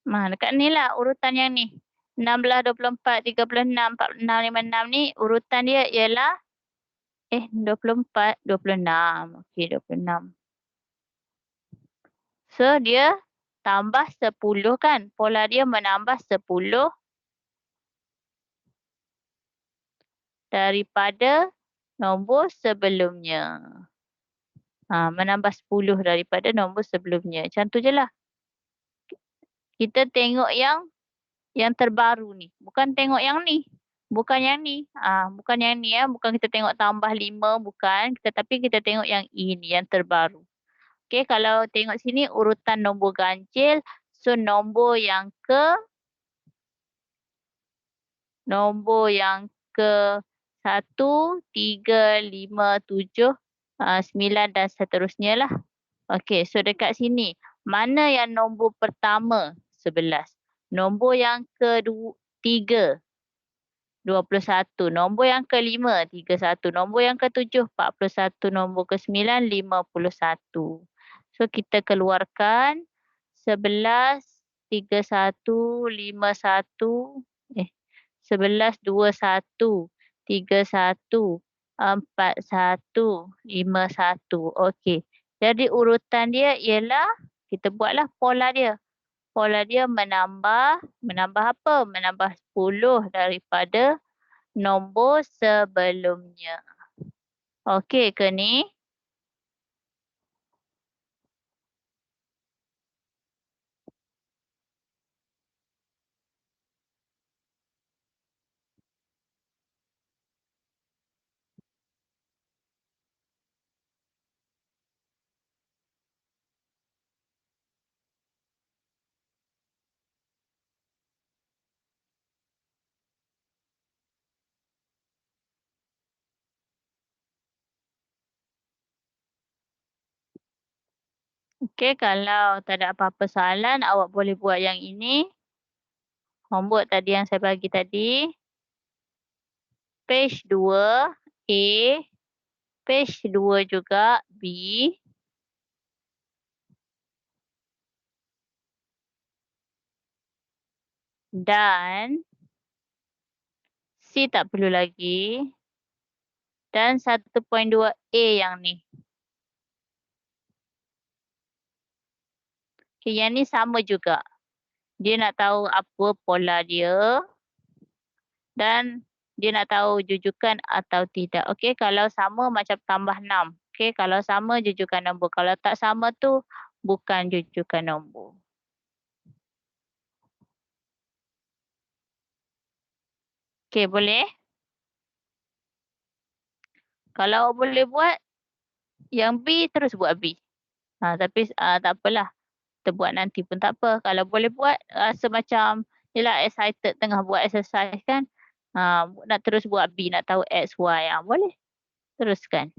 Dekat ni lah urutan yang ni. 16, 24, 36, 46, 56 ni urutan dia ialah 24, 26. Okey, 26. So dia tambah 10 kan. Pola dia menambah 10 daripada nombor sebelumnya. Menambah 10 daripada nombor sebelumnya. Macam tu je lah. Kita tengok yang terbaru ni. Bukan tengok yang ni. Bukan yang ni. Bukan yang ni ya. Bukan kita tengok tambah 5. Bukan. Tapi kita tengok yang ini. Yang terbaru. Okey. Kalau tengok sini urutan nombor ganjil. So nombor yang ke 1, 3, 5, 7, 9 dan seterusnya lah. Okey, so dekat sini. Mana yang nombor pertama? 11. Nombor yang ke-3, 21. Nombor yang ke-5, 31. Nombor yang ke-7, 41. Nombor ke-9, 51. So kita keluarkan 11, 31, 51. 11, 21, 31, 41, 51. Okey. Jadi urutan dia ialah, kita buatlah pola dia. Pola dia menambah apa? Menambah 10 daripada nombor sebelumnya. Okey ke ni? Okey, kalau tak ada apa-apa soalan, awak boleh buat yang ini. Homework tadi yang saya bagi tadi. Page 2, A. Page 2 juga, B. Dan C tak perlu lagi. Dan 1.2A yang ni. Okay, yang ni sama juga. Dia nak tahu apa pola dia. Dan dia nak tahu jujukan atau tidak. Okey, kalau sama macam tambah 6. Okey, kalau sama jujukan nombor. Kalau tak sama tu bukan jujukan nombor. Okey, boleh? Kalau boleh buat yang B, terus buat B. Tapi tak apalah. Kita buat nanti pun tak apa. Kalau boleh buat, rasa macam yelah excited tengah buat exercise kan. Nak terus buat B, nak tahu X, Y. Boleh. Teruskan.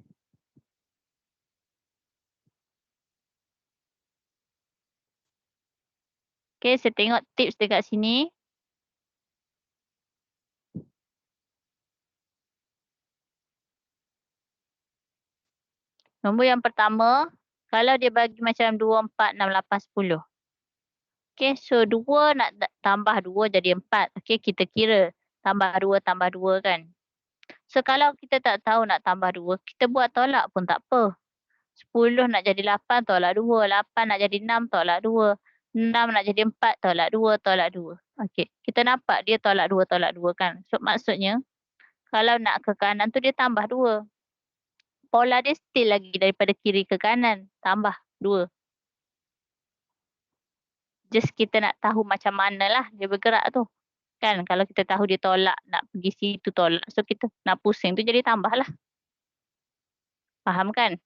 Okay, saya tengok tips dekat sini. Nombor yang pertama, kalau dia bagi macam 2, 4, 6, 8, 10. Okay, so 2 nak tambah 2 jadi 4. Okay, kita kira. tambah 2 kan. So kalau kita tak tahu nak tambah 2, kita buat tolak pun tak apa. 10 nak jadi 8 tolak 2, 8 nak jadi 6 tolak 2, 6 nak jadi 4 tolak 2, tolak 2. Okey, kita nampak dia tolak 2 kan. So maksudnya kalau nak ke kanan tu dia tambah 2. Pola dia still lagi daripada kiri ke kanan, tambah 2. Just kita nak tahu macam manalah dia bergerak tu. Kan kalau kita tahu dia tolak nak pergi situ tolak, so kita nak pusing tu jadi tambahlah. Faham kan?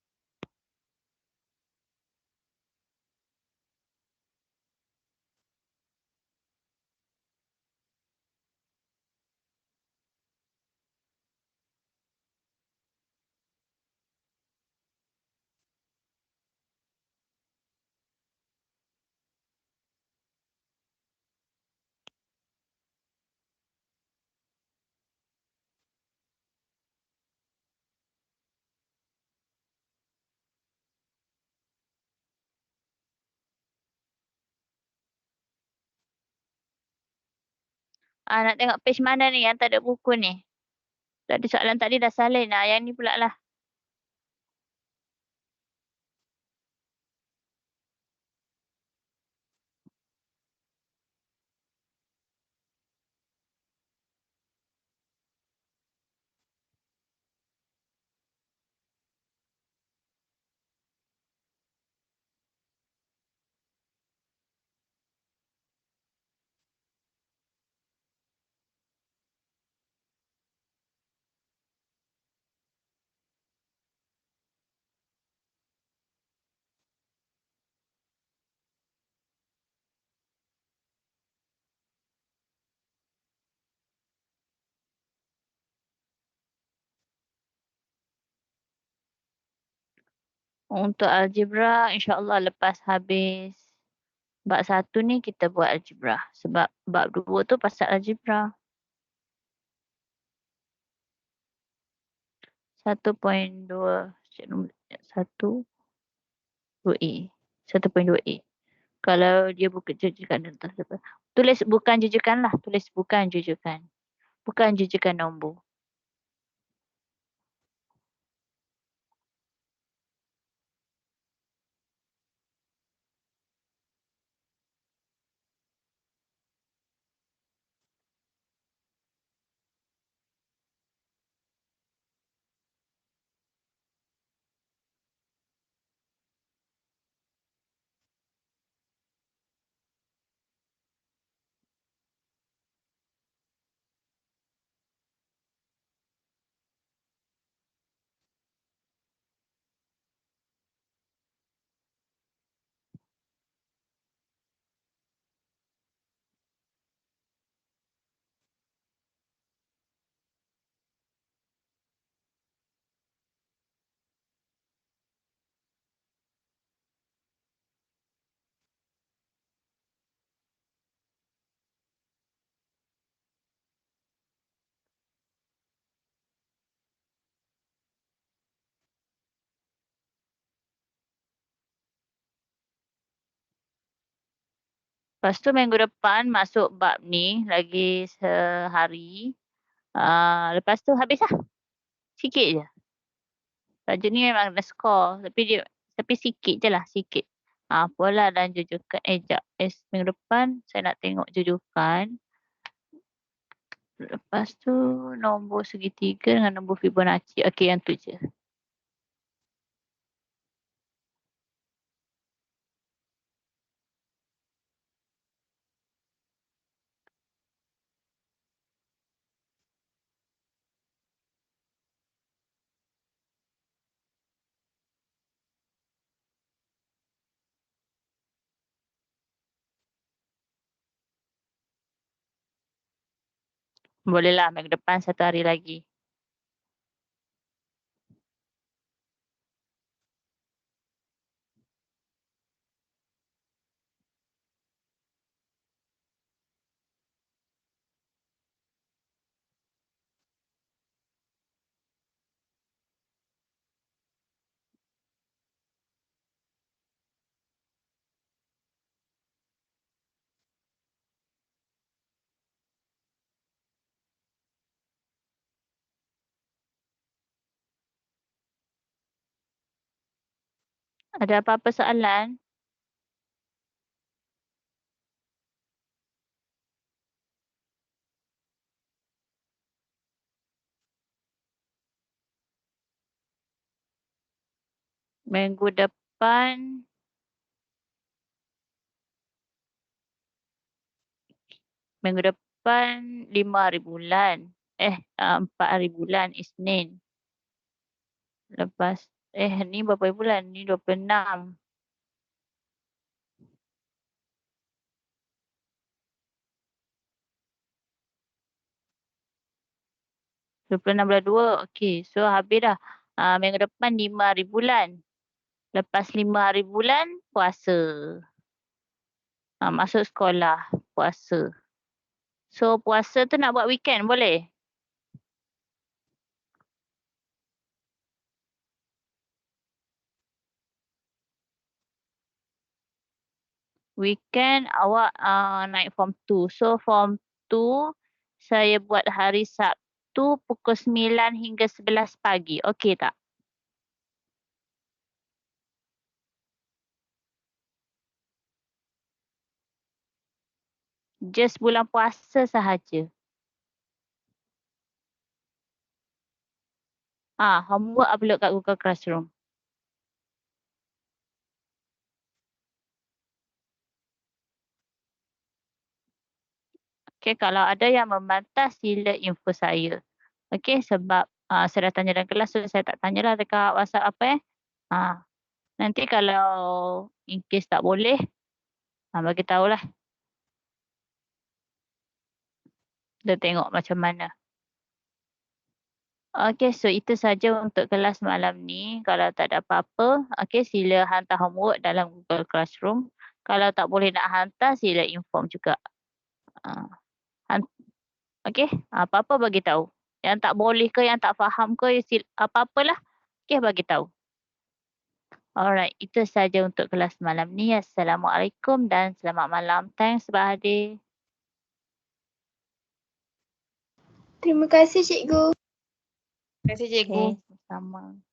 Nak tengok page mana ni yang tak ada buku ni? Tadi soalan tadi dah salin lah. Yang ni pula lah. Untuk algebra, insyaAllah lepas habis bab 1 ni kita buat algebra. Sebab bab 2 tu pasal algebra. 1.2 1 2A. 1.2A. Kalau dia bukan jujukan tulis bukan jujukan lah. Tulis bukan jujukan. Bukan jujukan nombor. Lepas tu minggu depan masuk bab ni lagi sehari. Lepas tu habis lah. Sikit je. Tajuk ni memang ada skor. Tapi sikit je lah. Sikit. Pola dan jujukan. Sekejap. Minggu depan saya nak tengok jujukan. Lepas tu nombor segitiga dengan nombor Fibonacci. Okey, yang tu je. Boleh lah minggu depan 1 hari lagi. Ada apa-apa soalan? Minggu depan Minggu depan 5 hari bulan. 4 hari bulan Isnin. Lepas ni berapa hari bulan? Ni 26. 26 bulan 2. Okey. So habis dah. Minggu depan 5 hari bulan. Lepas 5 hari bulan puasa. Masuk sekolah puasa. So puasa tu nak buat weekend boleh? Weekend awak naik form 2. So form 2 saya buat hari Sabtu pukul 9 hingga 11 pagi. Okey tak? Just bulan puasa sahaja. Homework upload kat Google Classroom. Okey, kalau ada yang membantah sila info saya. Okey, sebab saya dah tanya dalam kelas so saya tak tanyalah dekat WhatsApp apa nanti kalau in case tak boleh, bagi tahulah. Kita tengok macam mana. Okey, so itu saja untuk kelas malam ni. Kalau tak ada apa-apa, okey sila hantar homework dalam Google Classroom. Kalau tak boleh nak hantar, sila inform juga. Okey, apa-apa bagi tahu. Yang tak boleh ke, yang tak faham ke, apa-apalah. Okey, bagi tahu. Alright, itu saja untuk kelas malam ni. Assalamualaikum dan selamat malam. Thanks, Bahadi. Terima kasih cikgu. Terima kasih cikgu. Okey, sama-sama.